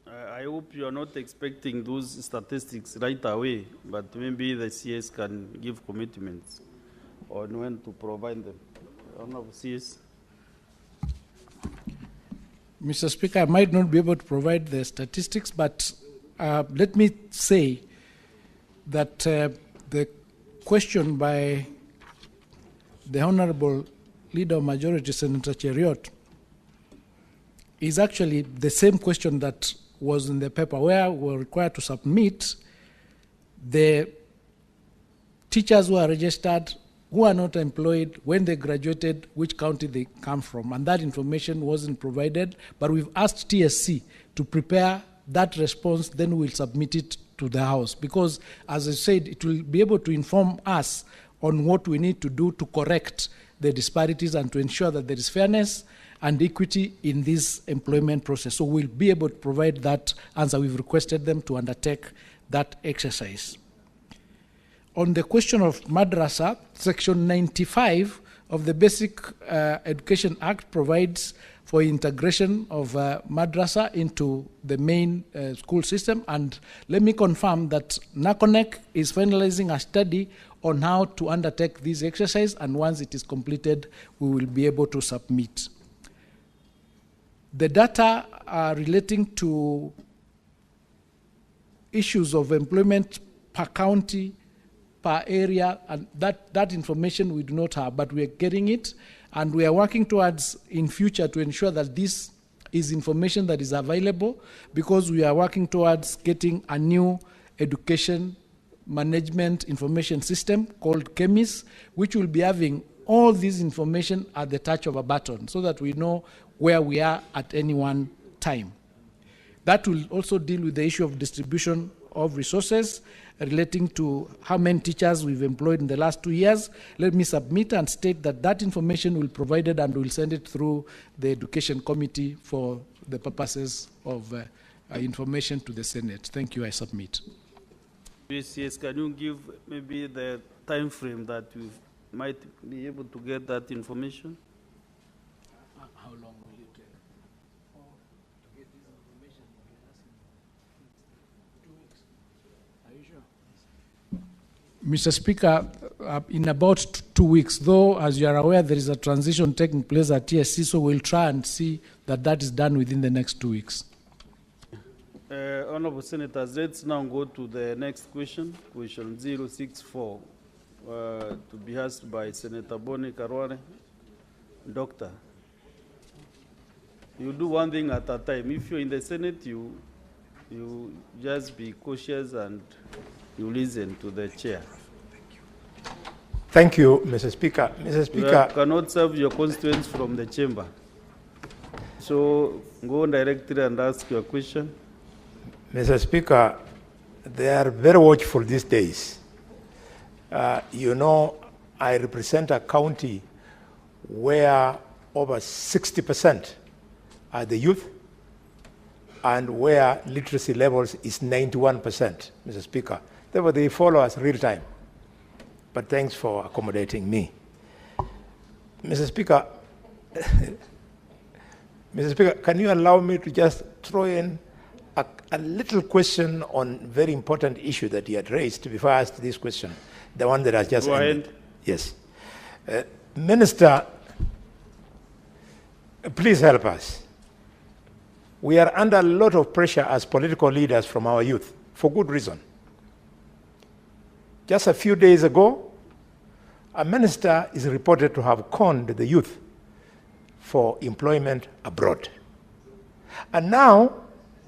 I hope you are not expecting those statistics right away, but maybe the CS can give commitments on when to provide them. Honorable CS. Mr. Speaker, I might not be able to provide the statistics, but let me say that the question by the Honorable Leader of Majority, Senator Cheriot, is actually the same question that was in the paper, where we were required to submit the teachers who are registered, who are not employed, when they graduated, which county they come from. And that information wasn't provided, but we've asked TSC to prepare that response, then we'll submit it to the House. Because, as I said, it will be able to inform us on what we need to do to correct the disparities and to ensure that there is fairness and equity in this employment process. So we'll be able to provide that answer. We've requested them to undertake that exercise. On the question of madrasa, Section 95 of the Basic Education Act provides for integration of madrasa into the main school system. And let me confirm that NACONEC is finalizing a study on how to undertake this exercise, and once it is completed, we will be able to submit. The data relating to issues of employment per county, per area, and that information we do not have, but we are getting it, and we are working towards in future to ensure that this is information that is available, because we are working towards getting a new education management information system called KEMIS, which will be having all this information at the touch of a button, so that we know where we are at any one time. That will also deal with the issue of distribution of resources relating to how many teachers we've employed in the last 2 years. Let me submit and state that that information will be provided, and we'll send it through the Education Committee for the purposes of information to the Senate. Thank you. I submit. Yes, can you give maybe the time frame that we might be able to get that information? How long will it take to get this information? 2 weeks. Are you sure? Mr. Speaker, in about 2 weeks, though, as you are aware, there is a transition taking place at TSC, so we'll try and see that that is done within the next 2 weeks. Honorable Senators, let's now go to the next question, question 064, to be asked by Senator Boni Karware. Doctor, you do one thing at a time. If you're in the Senate, you just be cautious and you listen to the chair. Thank you, Mr. Speaker. Mr. Speaker. You cannot serve your constituents from the chamber. So go directly and ask your question. Mr. Speaker, they are very watchful these days. You know, I represent a county where over 60% are the youth and where literacy levels is 91%, Mr. Speaker. Therefore, they follow us real time. But thanks for accommodating me. Mr. Speaker, Mr. Speaker, can you allow me to just throw in a little question on a very important issue that you had raised before I asked this question, the one that I just ended. Yes. Minister, please help us. We are under a lot of pressure as political leaders from our youth, for good reason. Just a few days ago, a minister is reported to have conned the youth for employment abroad. And now,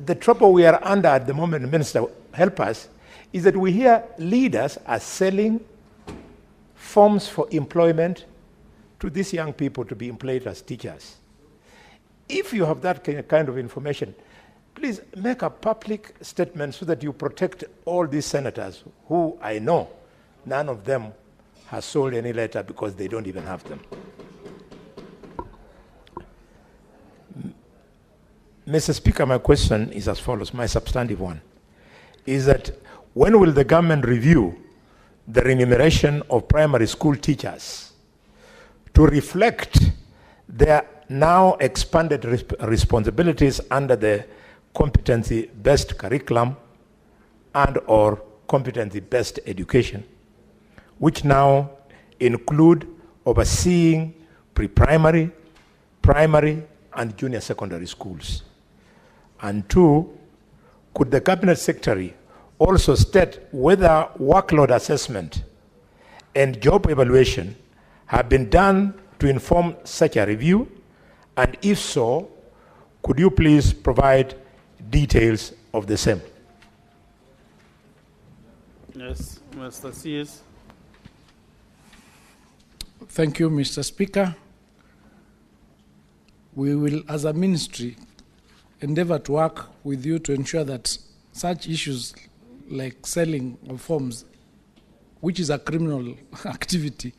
the trouble we are under at the moment, Minister, help us, is that we hear leaders are selling forms for employment to these young people to be employed as teachers. If you have that kind of information, please make a public statement so that you protect all these senators who I know none of them has sold any letter because they don't even have them. Mr. Speaker, my question is as follows, my substantive one, is that when will the government review the remuneration of primary school teachers to reflect their now expanded responsibilities under the competency-based curriculum and or competency-based education, which now include overseeing pre-primary, primary, and junior secondary schools? And two, could the Cabinet Secretary also state whether workload assessment and job evaluation have been done to inform such a review? And if so, could you please provide details of the same? Yes, Mr. CS. Thank you, Mr. Speaker. We will, as a ministry, endeavor to work with you to ensure that such issues like selling of forms, which is a criminal activity,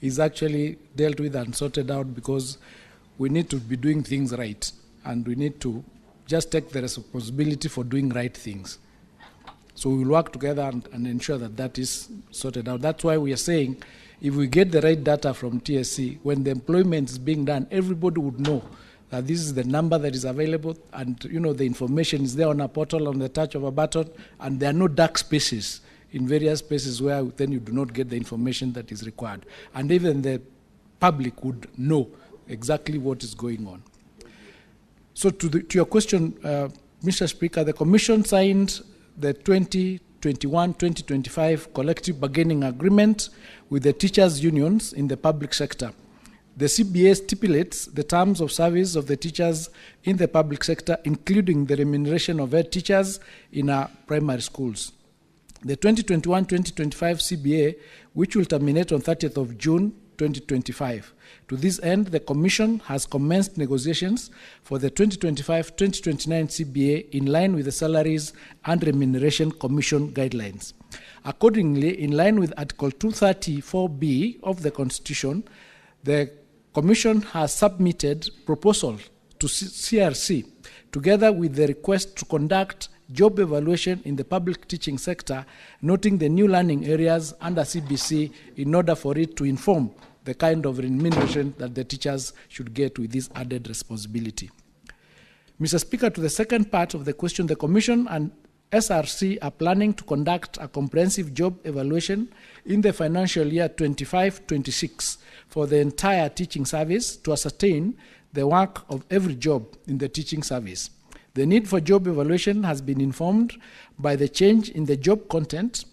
is actually dealt with and sorted out, because we need to be doing things right, and we need to just take the responsibility for doing right things. So we will work together and ensure that that is sorted out. That's why we are saying, if we get the right data from TSC, when the employment is being done, everybody would know that this is the number that is available, and the information is there on a portal on the touch of a button, and there are no dark spaces in various places where then you do not get the information that is required. And even the public would know exactly what is going on. So to your question, Mr. Speaker, the Commission signed the 2021-2025 collective bargaining agreement with the teachers' unions in the public sector. The CBA stipulates the terms of service of the teachers in the public sector, including the remuneration of head teachers in our primary schools. The 2021-2025 CBA, which will terminate on 30th of June 2025. To this end, the Commission has commenced negotiations for the 2025-2029 CBA in line with the Salaries and Remuneration Commission guidelines. Accordingly, in line with Article 234B of the Constitution, the Commission has submitted proposal to CRC, together with the request to conduct job evaluation in the public teaching sector, noting the new learning areas under CBC in order for it to inform the kind of remuneration that the teachers should get with this added responsibility. Mr. Speaker, to the second part of the question, the Commission and SRC are planning to conduct a comprehensive job evaluation in the financial year 25-26 for the entire teaching service to ascertain the work of every job in the teaching service. The need for job evaluation has been informed by the change in the job content,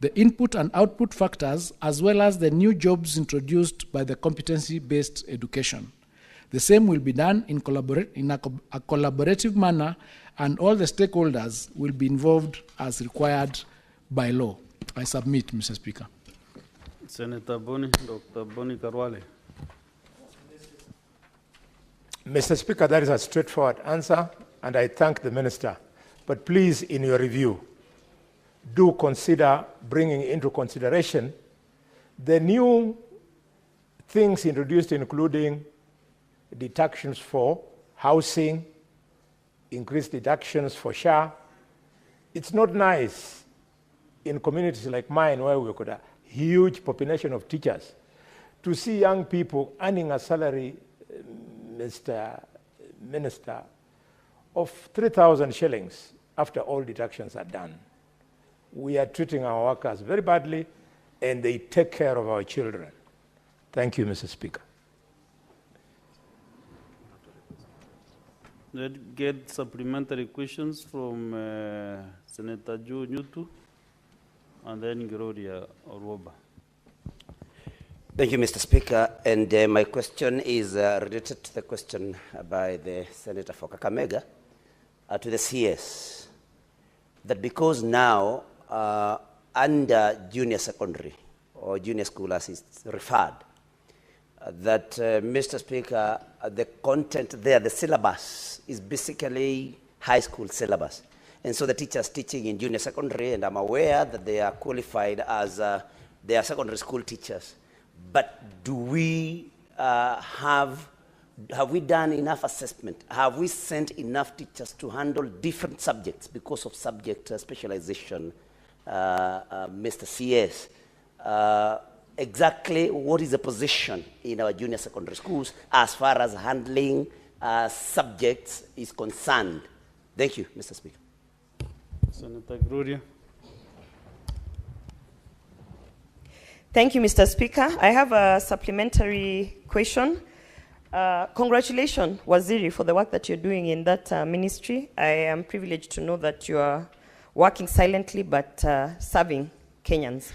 the input and output factors, as well as the new jobs introduced by the competency-based education. The same will be done in a collaborative manner, and all the stakeholders will be involved as required by law. I submit, Mr. Speaker. Senator Boni, Dr. Boni Karwale. Mr. Speaker, that is a straightforward answer, and I thank the Minister. But please, in your review, do consider bringing into consideration the new things introduced, including deductions for housing, increased deductions for SHA. It's not nice in communities like mine, where we've got a huge population of teachers, to see young people earning a salary, Mr. Minister, of 3,000 shillings after all deductions are done. We are treating our workers very badly, and they take care of our children. Thank you, Mr. Speaker. Let's get supplementary questions from Senator Joe Nyutu and then Gloria Orwoba. Thank you, Mr. Speaker. And my question is related to the question by the Senator for Kakamega to the CS. That because now under junior secondary or junior school as it's referred, that Mr. Speaker, the content there, the syllabus is basically high school syllabus. And so the teachers teaching in junior secondary, and I'm aware that they are qualified as they are secondary school teachers. But do we have we done enough assessment? Have we sent enough teachers to handle different subjects because of subject specialization, Mr. CS? Exactly what is the position in our junior secondary schools as far as handling subjects is concerned? Thank you, Mr. Speaker. Senator Gloria. Thank you, Mr. Speaker. I have a supplementary question. Congratulations, Waziri, for the work that you're doing in that ministry. I am privileged to know that you are working silently but serving Kenyans.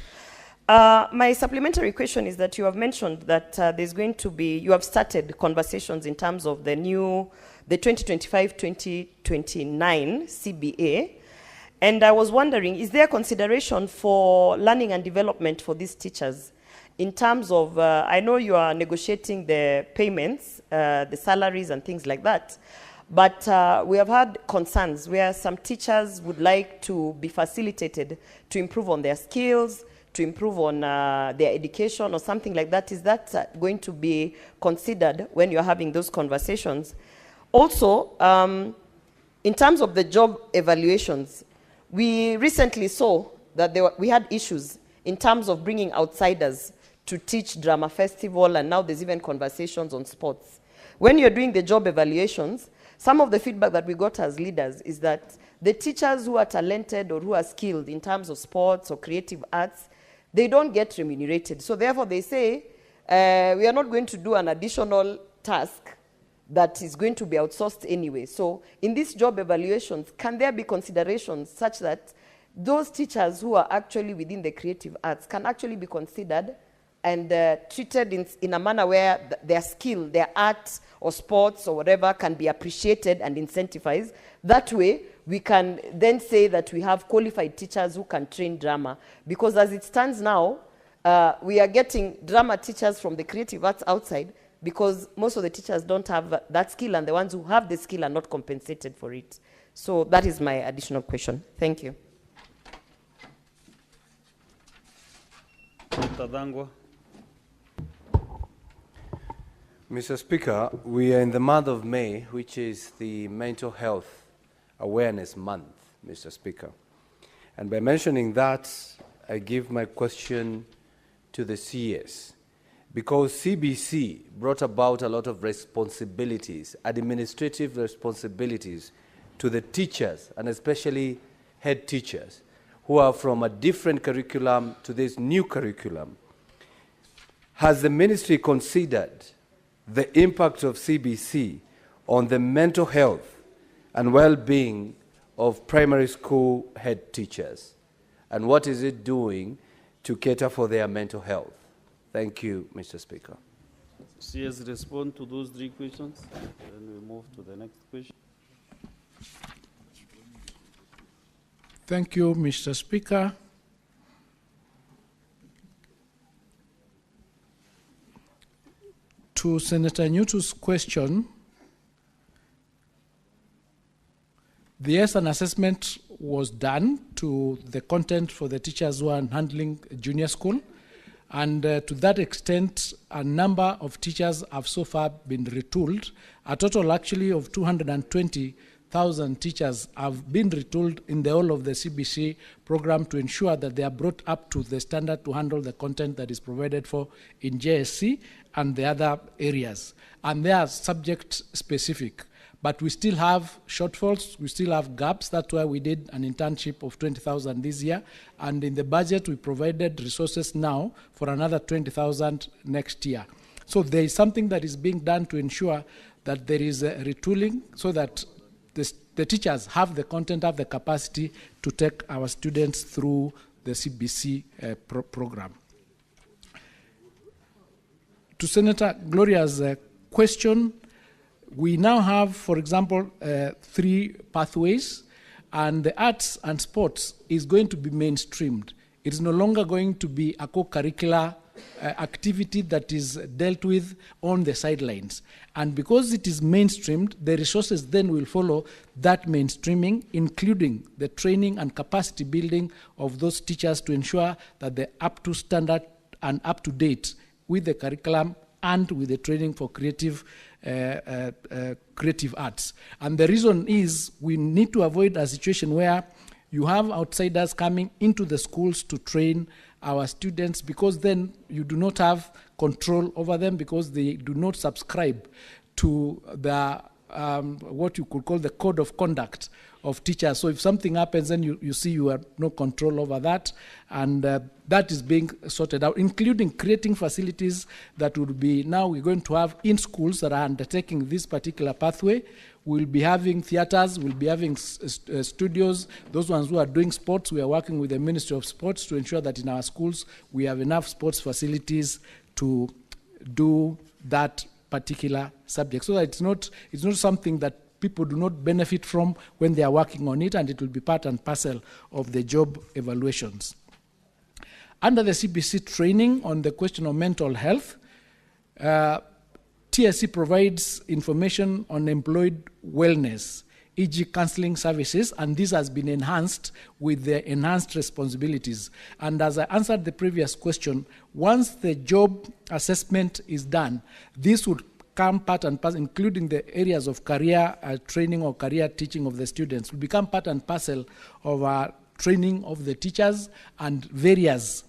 My supplementary question is that you have mentioned that there's going to be, you have started conversations in terms of the 2025-2029 CBA. And I was wondering, is there consideration for learning and development for these teachers in terms of, I know you are negotiating the payments, the salaries and things like that, but we have had concerns where some teachers would like to be facilitated to improve on their skills, to improve on their education or something like that. Is that going to be considered when you're having those conversations? Also, in terms of the job evaluations, we recently saw that we had issues in terms of bringing outsiders to teach drama festival, and now there's even conversations on sports. When you're doing the job evaluations, some of the feedback that we got as leaders is that the teachers who are talented or who are skilled in terms of sports or creative arts, they don't get remunerated. So therefore they say, we are not going to do an additional task that is going to be outsourced anyway. So in these job evaluations, can there be considerations such that those teachers who are actually within the creative arts can actually be considered and treated in a manner where their skill, their art or sports or whatever can be appreciated and incentivized? That way, we can then say that we have qualified teachers who can train drama. Because as it stands now, we are getting drama teachers from the creative arts outside, because most of the teachers don't have that skill, and the ones who have the skill are not compensated for it. So that is my additional question. Thank you. Mr. Speaker, we are in the month of May, which is the Mental Health Awareness Month, Mr. Speaker. And by mentioning that, I give my question to the CS. Because CBC brought about a lot of responsibilities, administrative responsibilities, to the teachers, and especially head teachers, who are from a different curriculum to this new curriculum. Has the ministry considered the impact of CBC on the mental health and well-being of primary school head teachers? And what is it doing to cater for their mental health? Thank you, Mr. Speaker. CS, respond to those 3 questions, then we move to the next question. Thank you, Mr. Speaker. To Senator Newto's question, yes, an assessment was done to the content for the teachers who are handling junior school. And to that extent, a number of teachers have so far been retooled. A total actually of 220,000 teachers have been retooled in the whole of the CBC program to ensure that they are brought up to the standard to handle the content that is provided for in JSC and the other areas. And they are subject specific. But we still have shortfalls, we still have gaps. That's why we did an internship of 20,000 this year. And in the budget, we provided resources now for another 20,000 next year. So there is something that is being done to ensure that there is a retooling so that the teachers have the content, have the capacity to take our students through the CBC program. To Senator Gloria's question, we now have, for example, 3 pathways, and the arts and sports is going to be mainstreamed. It is no longer going to be a co-curricular activity that is dealt with on the sidelines. And because it is mainstreamed, the resources then will follow that mainstreaming, including the training and capacity building of those teachers to ensure that they're up to standard and up to date with the curriculum and with the training for creative arts. And the reason is we need to avoid a situation where you have outsiders coming into the schools to train our students, because then you do not have control over them, because they do not subscribe to the what you could call the code of conduct of teachers. So if something happens, then you see you have no control over that, and that is being sorted out, including creating facilities that would be, now we're going to have in schools that are undertaking this particular pathway. We'll be having theaters, we'll be having studios. Those ones who are doing sports, we are working with the Ministry of Sports to ensure that in our schools we have enough sports facilities to do that particular subject, so that it's not something that people do not benefit from when they are working on it, and it will be part and parcel of the job evaluations. Under the CBC training on the question of mental health, TSC provides information on employed wellness, e.g. counseling services, and this has been enhanced with the enhanced responsibilities. And as I answered the previous question, once the job assessment is done, this would come part and parcel, including the areas of career training or career teaching of the students, will become part and parcel of our training of the teachers and various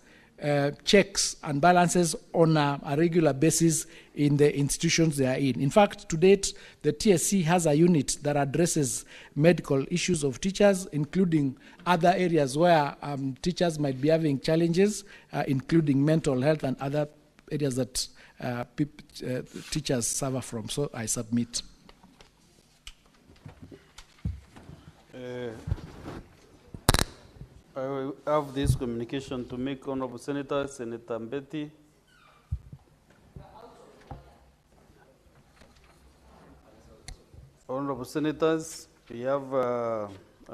checks and balances on a regular basis in the institutions they are in. In fact, to date, the TSC has a unit that addresses medical issues of teachers, including other areas where teachers might be having challenges, including mental health and other areas that teachers suffer from. So I submit. I will have this communication to make Honorable Senator Mbeti. Honorable Senators, we have, I'd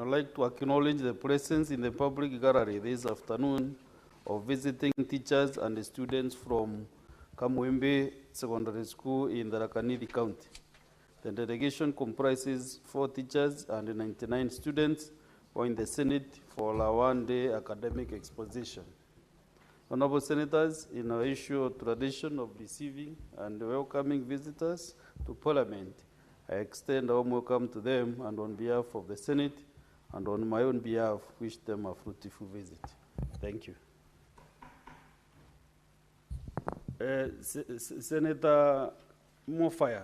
like to acknowledge the presence in the public gallery this afternoon of visiting teachers and the students from Kamwembe Secondary School in the Tharaka-Nithi County. The delegation comprises 4 teachers and 99 students who are in the Senate for a one-day academic exposition. Honorable Senators, in our issue of tradition of receiving and welcoming visitors to Parliament, I extend a warm welcome to them, and on behalf of the Senate and on my own behalf, wish them a fruitful visit. Thank you. Senator Mofaya,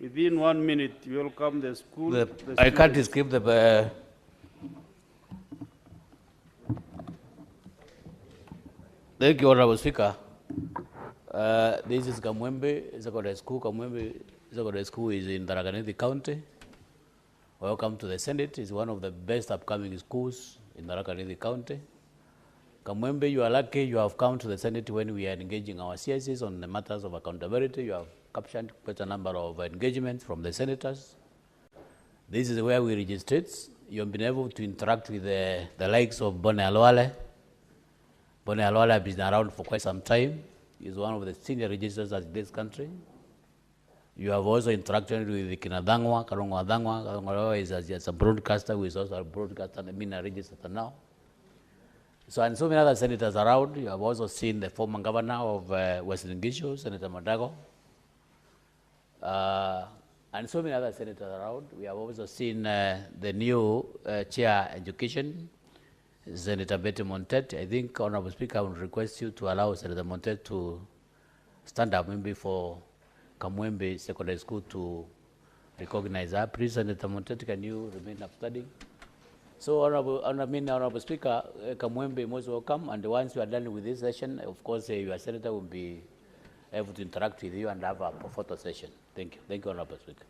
within 1 minute, welcome the school. I can't escape the... Thank you, Honorable Speaker. This is Kamwembe Secondary School. Kamwembe Secondary School is in Tharaka-Nithi County. Welcome to the Senate. It's one of the best upcoming schools in Tharaka-Nithi County. Kamwembe, you are lucky you have come to the Senate when we are engaging our CSs on the matters of accountability. You have captured quite a number of engagements from the senators. This is where we registrate. You have been able to interact with the likes of Bone Alwale. Bone Alwale has been around for quite some time. He is one of the senior registrars in this country. You have also interacted with Kinadangwa, Karongwa Dangwa. Karongwa is a broadcaster who is also a broadcaster and a register now. So, and so many other senators around. You have also seen the former governor of Western Gishu, Senator Madago. And so many other senators around. We have also seen the new chair education, Senator Betty Montet. I think, Honorable Speaker, I would request you to allow Senator Montet to stand up maybe for Kamwembe Secondary School to recognize her. Please, Senator Montet, can you remain upstanding? So, Honorable Speaker, Kamwembe, most welcome. And once you are done with this session, of course, your senator will be able to interact with you and have a photo session. Thank you. Thank you, Honorable Speaker.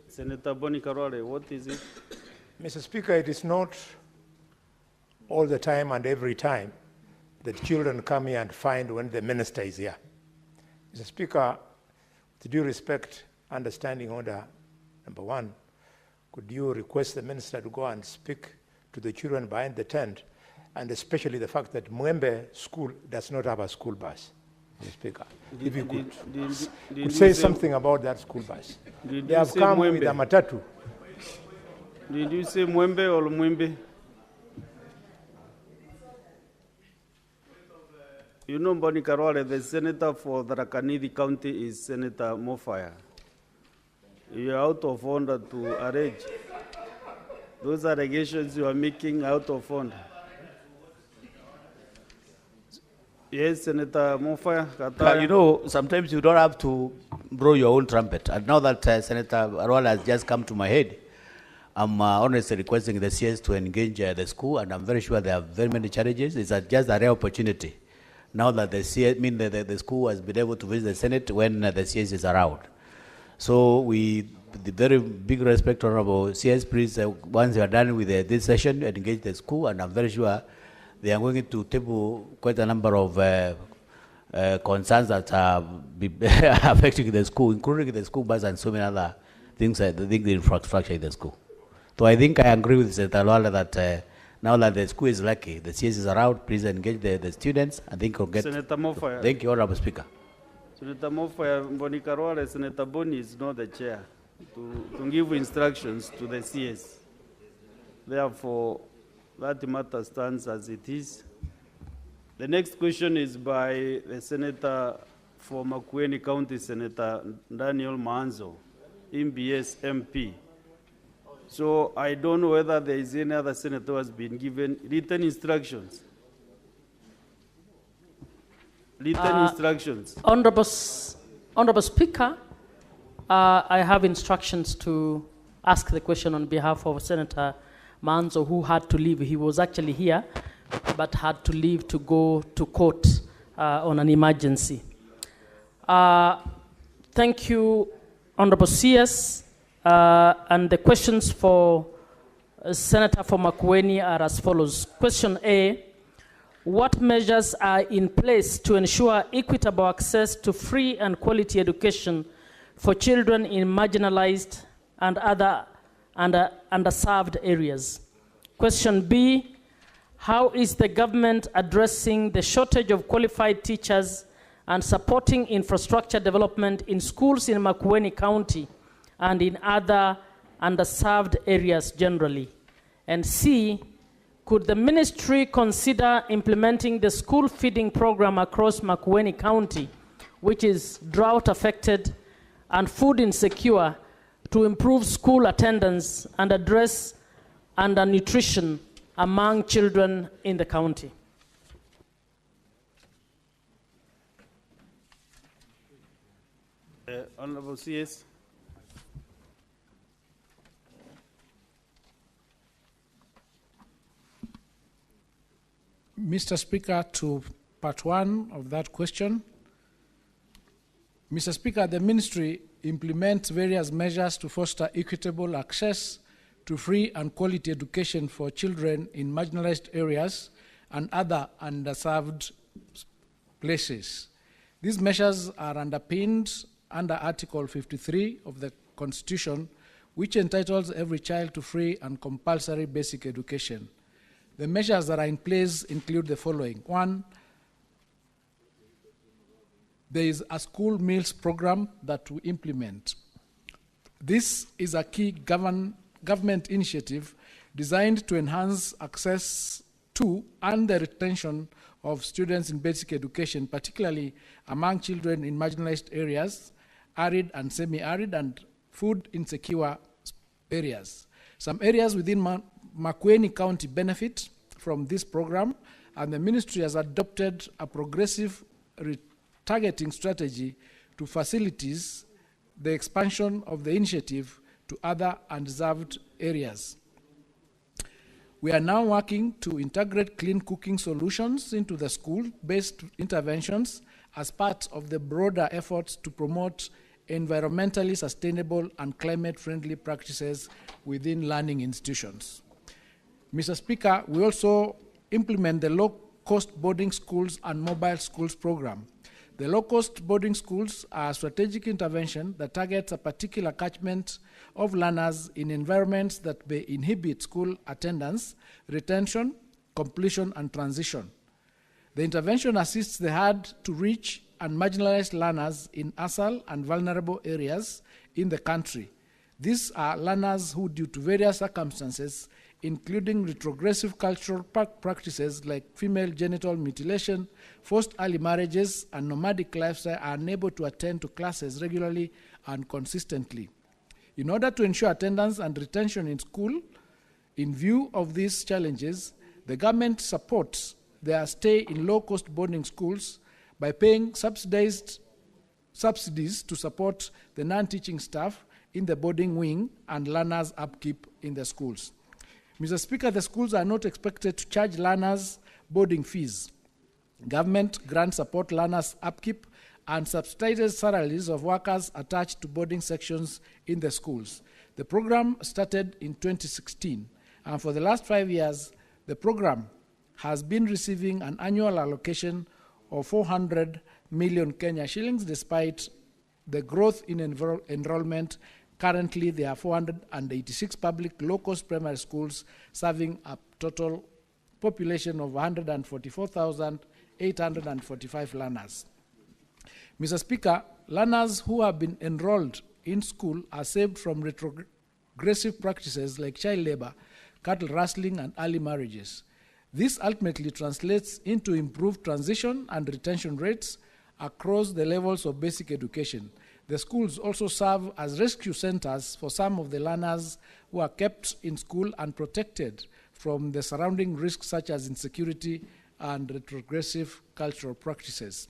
Senator Boni Karwale, what is it? Mr. Speaker, it is not all the time and every time that children come here and find when the minister is here. Mr. Speaker, with due respect, understanding order number 1, could you request the minister to go and speak to the children behind the tent, and especially the fact that Mwembe School does not have a school bus? Mr. Speaker, if you could say something about that school bus. They have come with a matatu. Did you say Mwembe or Mwembe? You know, Boni Karwale, the senator for Tharaka-Nithi County is Senator Mofaya. You are out of order to arrange. Those allegations you are making out of order. Yes, Senator Mofaya. You know, sometimes you don't have to blow your own trumpet. And now that Senator Arwala has just come to my head, I'm honestly requesting the CS to engage the school, and I'm very sure there are very many challenges. It's just a rare opportunity. Now that the CS, the school has been able to visit the Senate when the CS is around. So with the very big respect, Honorable CS, please, once you are done with this session, engage the school, and I'm very sure they are going to table quite a number of concerns that are affecting the school, including the school bus and so many other things, the infrastructure in the school. So I think I agree with Senator Lwala that now that the school is lucky, the CS is around, please engage the students. I think we'll get... Senator Mofaya. Thank you, Honorable Speaker. Senator Mofaya, Boni Karwale, Senator Boni is not the chair to give instructions to the CS. Therefore, that matter stands as it is. The next question is by the Senator for Makwiny County, Senator Daniel Manzo, MBS MP. So I don't know whether there is any other senator who has been given written instructions. Honorable Speaker, I have instructions to ask the question on behalf of Senator Manzo, who had to leave. He was actually here, but had to leave to go to court on an emergency. Thank you, Honorable CS. And the questions for Senator for Makwiny are as follows. Question A, what measures are in place to ensure equitable access to free and quality education for children in marginalized and other underserved areas? Question B, how is the government addressing the shortage of qualified teachers and supporting infrastructure development in schools in Makwiny County and in other underserved areas generally? And C, could the ministry consider implementing the school feeding program across Makwiny County, which is drought affected and food insecure, to improve school attendance and address undernutrition among children in the county? Honorable CS. Mr. Speaker, to part 1 of that question, Mr. Speaker, the ministry implements various measures to foster equitable access to free and quality education for children in marginalized areas and other underserved places. These measures are underpinned under Article 53 of the Constitution, which entitles every child to free and compulsory basic education. The measures that are in place include the following. One, there is a school meals program that we implement. This is a key government initiative designed to enhance access to and the retention of students in basic education, particularly among children in marginalized areas, arid and semi-arid, and food insecure areas. Some areas within Makwiny County benefit from this program, and the ministry has adopted a progressive targeting strategy to facilitate the expansion of the initiative to other undeserved areas. We are now working to integrate clean cooking solutions into the school-based interventions as part of the broader efforts to promote environmentally sustainable and climate-friendly practices within learning institutions. Mr. Speaker, we also implement the low-cost boarding schools and mobile schools program. The low-cost boarding schools are a strategic intervention that targets a particular catchment of learners in environments that may inhibit school attendance, retention, completion, and transition. The intervention assists the hard-to-reach and marginalized learners in ASAL and vulnerable areas in the country. These are learners who, due to various circumstances, including retrogressive cultural practices like female genital mutilation, forced early marriages, and nomadic lifestyle, are unable to attend to classes regularly and consistently. In order to ensure attendance and retention in school, in view of these challenges, the government supports their stay in low-cost boarding schools by paying subsidies to support the non-teaching staff in the boarding wing and learners' upkeep in the schools. Mr. Speaker, the schools are not expected to charge learners boarding fees. Government grants support learners' upkeep and subsidizes salaries of workers attached to boarding sections in the schools. The program started in 2016, and for the last 5 years, the program has been receiving an annual allocation of 400 million Kenya shillings despite the growth in enrollment. Currently, there are 486 public low-cost primary schools serving a total population of 144,845 learners. Mr. Speaker, learners who have been enrolled in school are saved from retrogressive practices like child labor, cattle rustling, and early marriages. This ultimately translates into improved transition and retention rates across the levels of basic education. The schools also serve as rescue centers for some of the learners who are kept in school and protected from the surrounding risks such as insecurity and retrogressive cultural practices.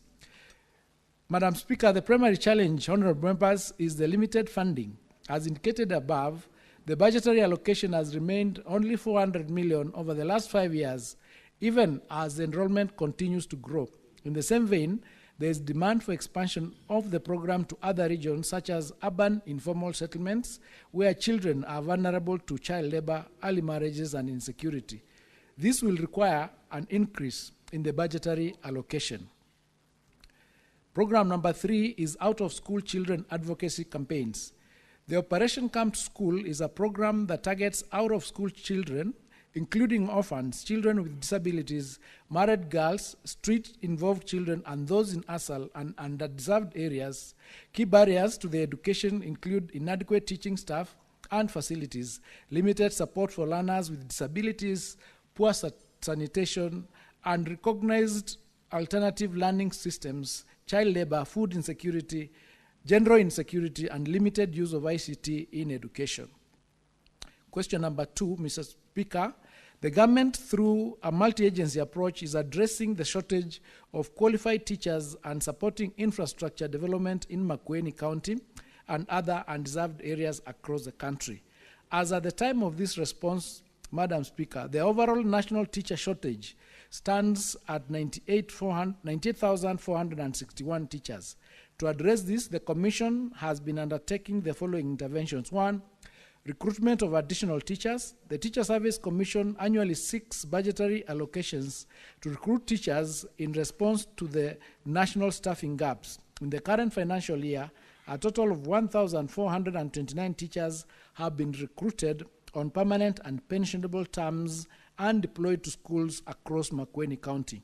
Madam Speaker, the primary challenge, honorable members, is the limited funding. As indicated above, the budgetary allocation has remained only 400 million over the last 5 years, even as the enrollment continues to grow. In the same vein, there is demand for expansion of the program to other regions such as urban informal settlements where children are vulnerable to child labor, early marriages, and insecurity. This will require an increase in the budgetary allocation. Program number 3 is out-of-school children advocacy campaigns. The Operation Come to School is a program that targets out-of-school children, including orphans, children with disabilities, married girls, street-involved children, and those in ASAL and underdeserved areas. Key barriers to their education include inadequate teaching staff and facilities, limited support for learners with disabilities, poor sanitation, and recognized alternative learning systems, child labor, food insecurity, gender insecurity, and limited use of ICT in education. Question number 2, Mr. Speaker. The government, through a multi-agency approach, is addressing the shortage of qualified teachers and supporting infrastructure development in Makwiny County and other undeserved areas across the country. As at the time of this response, Madam Speaker, the overall national teacher shortage stands at 98,461 teachers. To address this, the Commission has been undertaking the following interventions. 1, recruitment of additional teachers. The Teacher Service Commission annually seeks budgetary allocations to recruit teachers in response to the national staffing gaps. In the current financial year, a total of 1,429 teachers have been recruited on permanent and pensionable terms and deployed to schools across Makwiny County.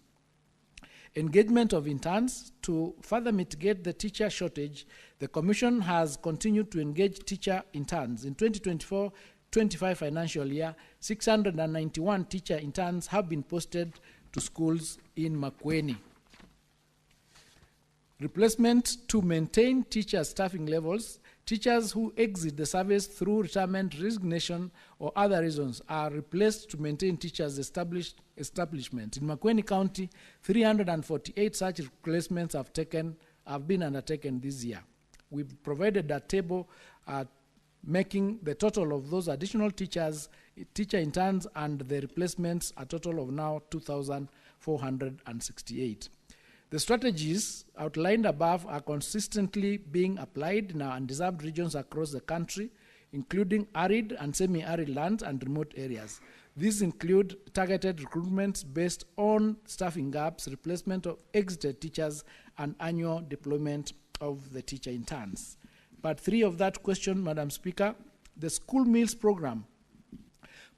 Engagement of interns. To further mitigate the teacher shortage, the Commission has continued to engage teacher interns. In 2024-25 financial year, 691 teacher interns have been posted to schools in Makwiny. Replacement. To maintain teacher staffing levels, teachers who exit the service through retirement, resignation, or other reasons are replaced to maintain teachers' establishment. In Makwiny County, 348 such replacements have been undertaken this year. We've provided a table making the total of those additional teachers, teacher interns, and the replacements a total of now 2,468. The strategies outlined above are consistently being applied in our undeserved regions across the country, including arid and semi-arid lands and remote areas. These include targeted recruitments based on staffing gaps, replacement of exited teachers, and annual deployment of the teacher interns. Part 3 of that question, Madam Speaker, the school meals program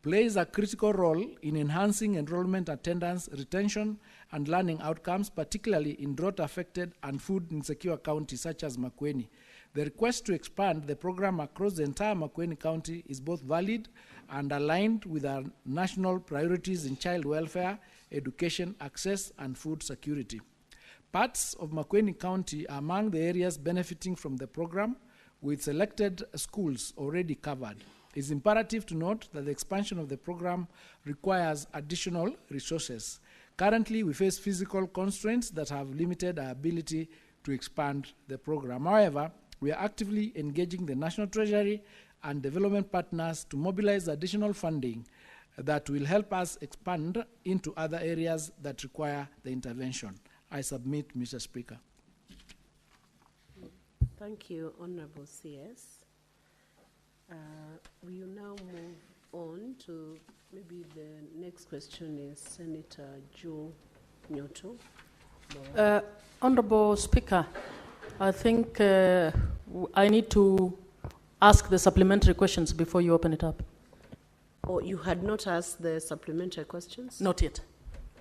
plays a critical role in enhancing enrollment, attendance, retention, and learning outcomes, particularly in drought-affected and food-insecure counties such as Makwiny. The request to expand the program across the entire Makwiny County is both valid and aligned with our national priorities in child welfare, education, access, and food security. Parts of Makwiny County are among the areas benefiting from the program, with selected schools already covered. It's imperative to note that the expansion of the program requires additional resources. Currently, we face physical constraints that have limited our ability to expand the program. However, we are actively engaging the National Treasury and development partners to mobilize additional funding that will help us expand into other areas that require the intervention. I submit, Mr. Speaker. Thank you, Honorable CS. We will now move on to maybe the next question is Senator Joe Nyoto. Honorable Speaker, I think I need to ask the supplementary questions before you open it up. Oh, you had not asked the supplementary questions? Not yet.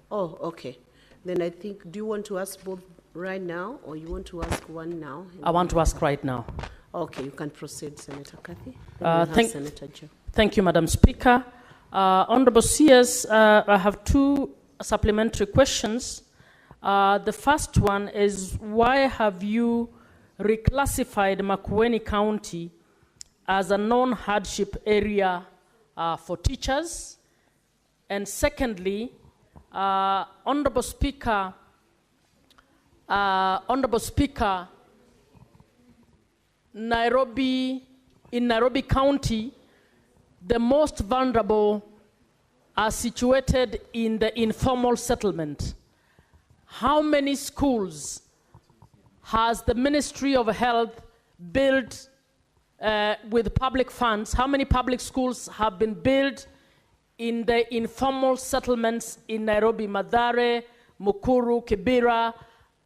Oh, okay. Then I think, do you want to ask both right now or you want to ask one now? I want to ask right now. Okay, you can proceed, Senator Kathy. Senator Joe. Thank you, Madam Speaker. Honorable CS, I have two supplementary questions. The first one is, why have you reclassified Makwiny County as a non-hardship area for teachers? And secondly, Honorable Speaker, in Nairobi County, the most vulnerable are situated in the informal settlement. How many schools has the Ministry of Health built with public funds? How many public schools have been built in the informal settlements in Nairobi, Mathare, Mukuru, Kibera,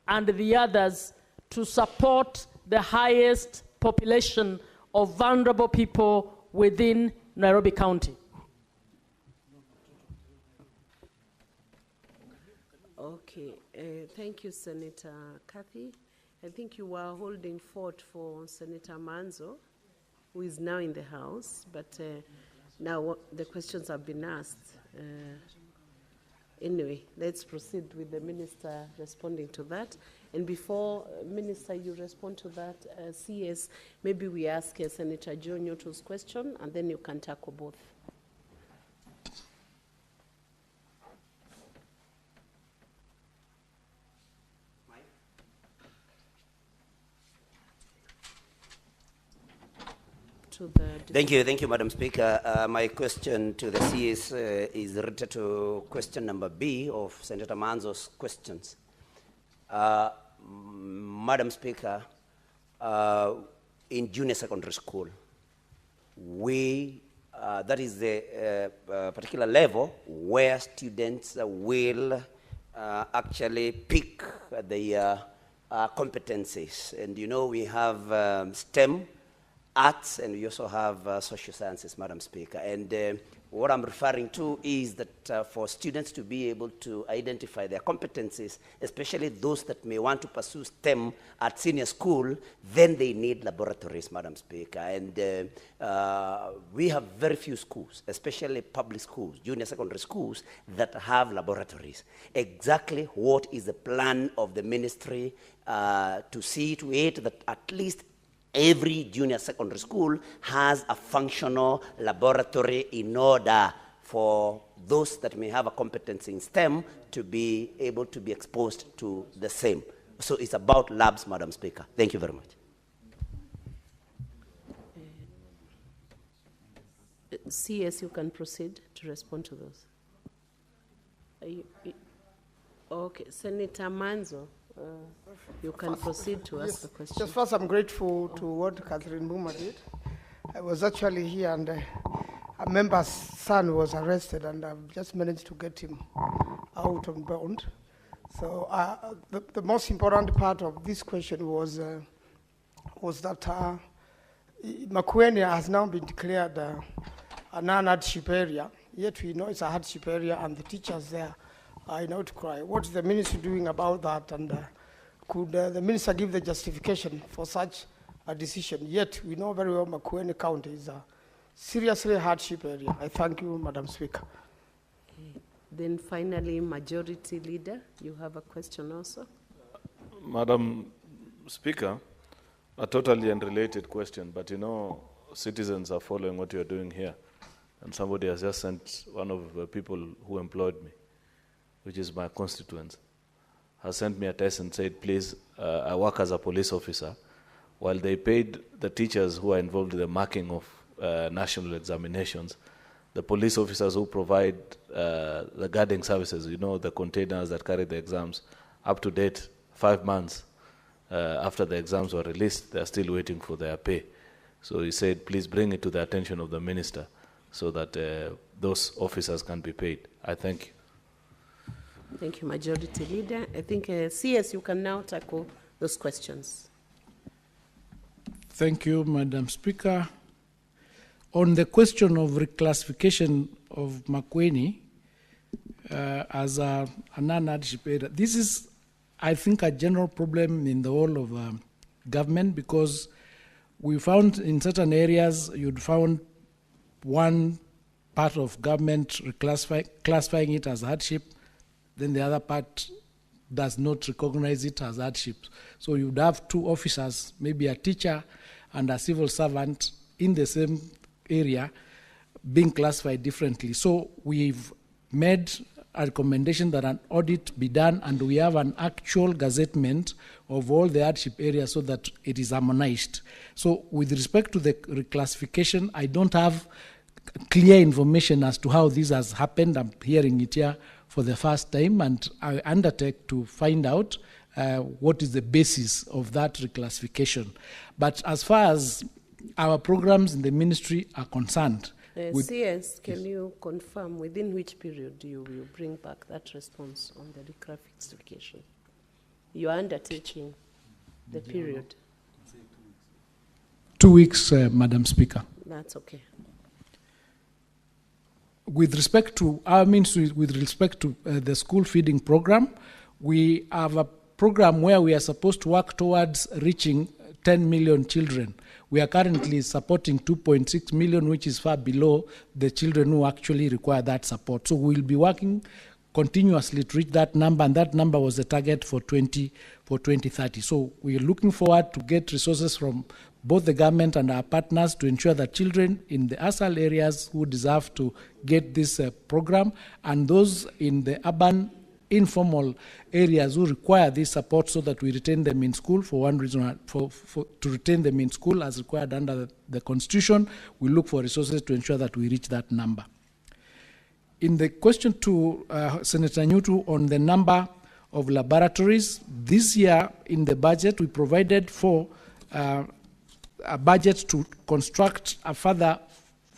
and the others to support the highest population of vulnerable people within Nairobi County? Okay, thank you, Senator Kathy. I think you were holding fort for Senator Manzo, who is now in the House, but now the questions have been asked. Anyway, let's proceed with the Minister responding to that. And before, Minister, you respond to that, CS, maybe we ask Senator Joe Nyoto's question, and then you can tackle both. Thank you, Madam Speaker. My question to the CS is related to question number B of Senator Manzo's questions. Madam Speaker, in junior secondary school. That is the particular level where students will actually pick their competencies. And you know, we have STEM, arts, and we also have social sciences, Madam Speaker. And what I'm referring to is that for students to be able to identify their competencies, especially those that may want to pursue STEM at senior school, then they need laboratories, Madam Speaker. And we have very few schools, especially public schools, junior secondary schools, that have laboratories. Exactly what is the plan of the ministry to see to it that at least every junior secondary school has a functional laboratory in order for those that may have a competence in STEM to be able to be exposed to the same. So it's about labs, Madam Speaker. Thank you very much. CS, you can proceed to respond to those. Okay, Senator Manzo. You can proceed to ask the question. Just first, I'm grateful to what Catherine Buma did. I was actually here, and a member's son was arrested, and I've just managed to get him out on bond. So the most important part of this question was that makwiny has now been declared a non-hardship area. Yet we know it's a hardship area, and the teachers there are in outcry. What's the ministry doing about that? And could the minister give the justification for such a decision? Yet we know very well Makwiny County is a seriously hardship area. I thank you, Madam Speaker. Okay. Then finally, Majority Leader, you have a question also? Madam Speaker, a totally unrelated question, but you know, citizens are following what you're doing here. And somebody has just sent one of the people who employed me, which is my constituents, has sent me a text and said, please, I work as a police officer. While they paid the teachers who are involved in the marking of national examinations, the police officers who provide the guarding services, you know, the containers that carry the exams, up to date, 5 months after the exams were released, they are still waiting for their pay. So he said, please bring it to the attention of the minister so that those officers can be paid. I thank you. Thank you, Majority Leader. I think, CS, you can now tackle those questions. Thank you, Madam Speaker. On the question of reclassification of Makwiny as a non-hardship area, this is, I think, a general problem in the whole of government, because we found in certain areas you'd found one part of government classifying it as hardship, then the other part does not recognize it as hardship. So you'd have two officers, maybe a teacher and a civil servant in the same area being classified differently. So we've made a recommendation that an audit be done, and we have an actual gazettement of all the hardship areas so that it is harmonized. So with respect to the reclassification, I don't have clear information as to how this has happened. I'm hearing it here for the first time, and I undertake to find out what is the basis of that reclassification. But as far as our programs in the ministry are concerned, CS, can you confirm within which period you will bring back that response on the reclassification? You are undertaking the period. 2 weeks, Madam Speaker. That's okay. With respect to our ministry, with respect to the school feeding program, we have a program where we are supposed to work towards reaching 10 million children. We are currently supporting 2.6 million, which is far below the children who actually require that support. So we'll be working continuously to reach that number, and that number was the target for 2030. So we are looking forward to get resources from both the government and our partners to ensure that children in the ASAL areas who deserve to get this program, and those in the urban informal areas who require this support, so that we retain them in school for one reason, to retain them in school as required under the Constitution. We look for resources to ensure that we reach that number. In the question to Senator Nyutu on the number of laboratories, this year in the budget we provided for a budget to construct a further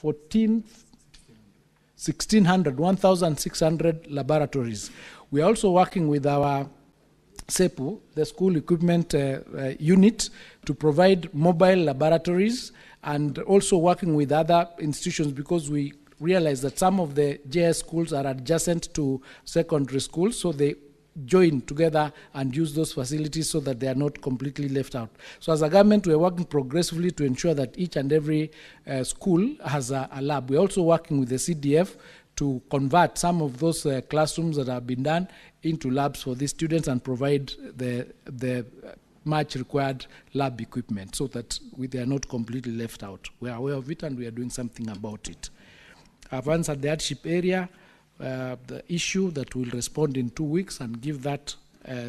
1,600 laboratories. We are also working with our SEPU, the school equipment unit, to provide mobile laboratories, and also working with other institutions, because we realize that some of the JS schools are adjacent to secondary schools, so they join together and use those facilities so that they are not completely left out. So as a government, we are working progressively to ensure that each and every school has a lab. We're also working with the CDF to convert some of those classrooms that have been done into labs for these students and provide the much required lab equipment so that they are not completely left out. We are aware of it and we are doing something about it. I've answered the hardship area, the issue that will respond in 2 weeks and give that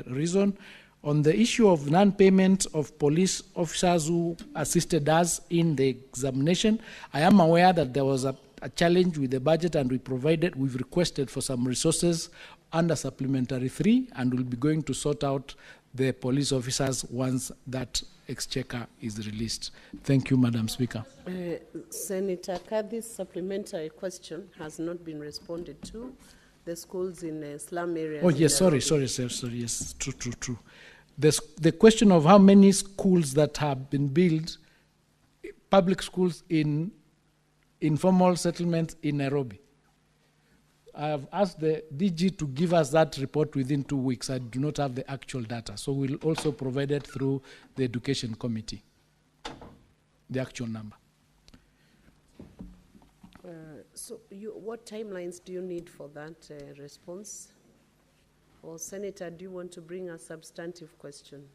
reason. On the issue of non-payment of police officers who assisted us in the examination, I am aware that there was a challenge with the budget, and we've requested for some resources under supplementary 3, and we'll be going to sort out the police officers once that exchequer is released. Thank you, Madam Speaker. Senator Kadhi's supplementary question has not been responded to. The schools in slum areas. Oh, yes, sorry, yes, true. The question of how many schools that have been built, public schools in informal settlements in Nairobi. I have asked the DG to give us that report within 2 weeks. I do not have the actual data, so we'll also provide it through the Education Committee, the actual number. What timelines do you need for that response? Or, Senator, do you want to bring a substantive question?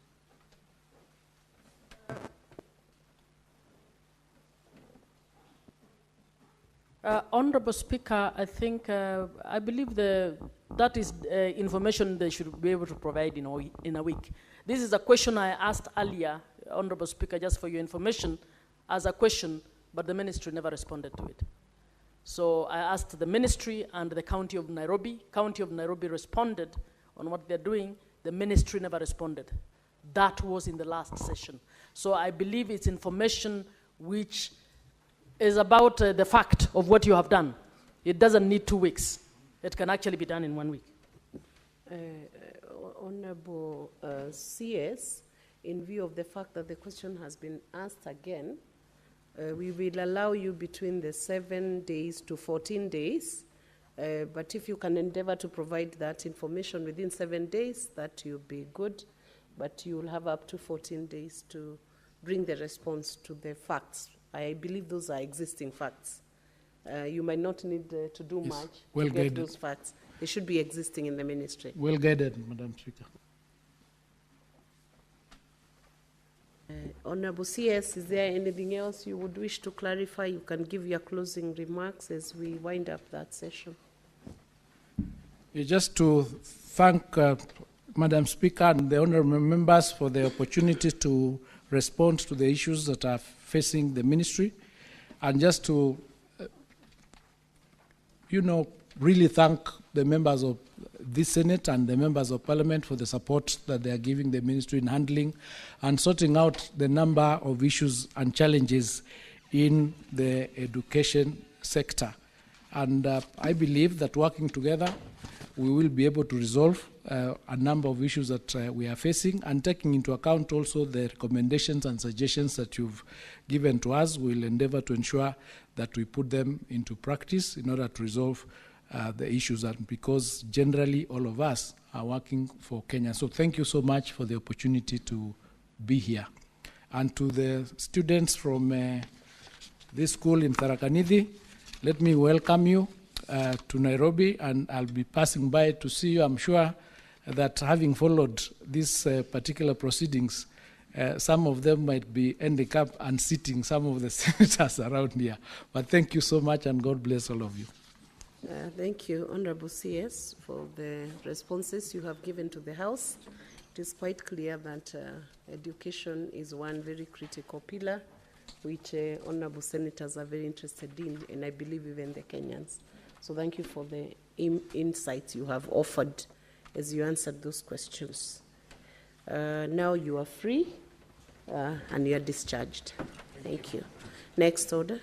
Honorable Speaker, I think, I believe that is information they should be able to provide in a week. This is a question I asked earlier, Honorable Speaker, just for your information, as a question, but the ministry never responded to it. So I asked the ministry and the County of Nairobi. County of Nairobi responded on what they're doing. The ministry never responded. That was in the last session. So I believe it's information which is about the fact of what you have done. It doesn't need 2 weeks. It can actually be done in 1 week. Honorable CS, in view of the fact that the question has been asked again, we will allow you between the 7 days to 14 days, but if you can endeavor to provide that information within 7 days, that will be good, but you will have up to 14 days to bring the response to the facts. I believe those are existing facts. You might not need to do much to get those facts. They should be existing in the ministry. Well guided, Madam Speaker. Honorable CS, is there anything else you would wish to clarify? You can give your closing remarks as we wind up that session. Just to thank Madam Speaker and the honorable members for the opportunity to respond to the issues that are facing the ministry, and just to, really thank the members of this Senate and the members of Parliament for the support that they are giving the ministry in handling and sorting out the number of issues and challenges in the education sector. And I believe that working together, we will be able to resolve a number of issues that we are facing, and taking into account also the recommendations and suggestions that you've given to us. We'll endeavor to ensure that we put them into practice in order to resolve the issues, and because generally all of us are working for Kenya. So thank you so much for the opportunity to be here. And to the students from this school in Tharaka Nithi, let me welcome you to Nairobi, and I'll be passing by to see you. I'm sure that having followed these particular proceedings, some of them might be ending up unseating some of the senators around here. But thank you so much, and God bless all of you. Thank you, Honorable CS, for the responses you have given to the House. It is quite clear that education is one very critical pillar, which honorable senators are very interested in, and I believe even the Kenyans. So thank you for the insights you have offered as you answered those questions. Now you are free and you are discharged. Thank you. Next order.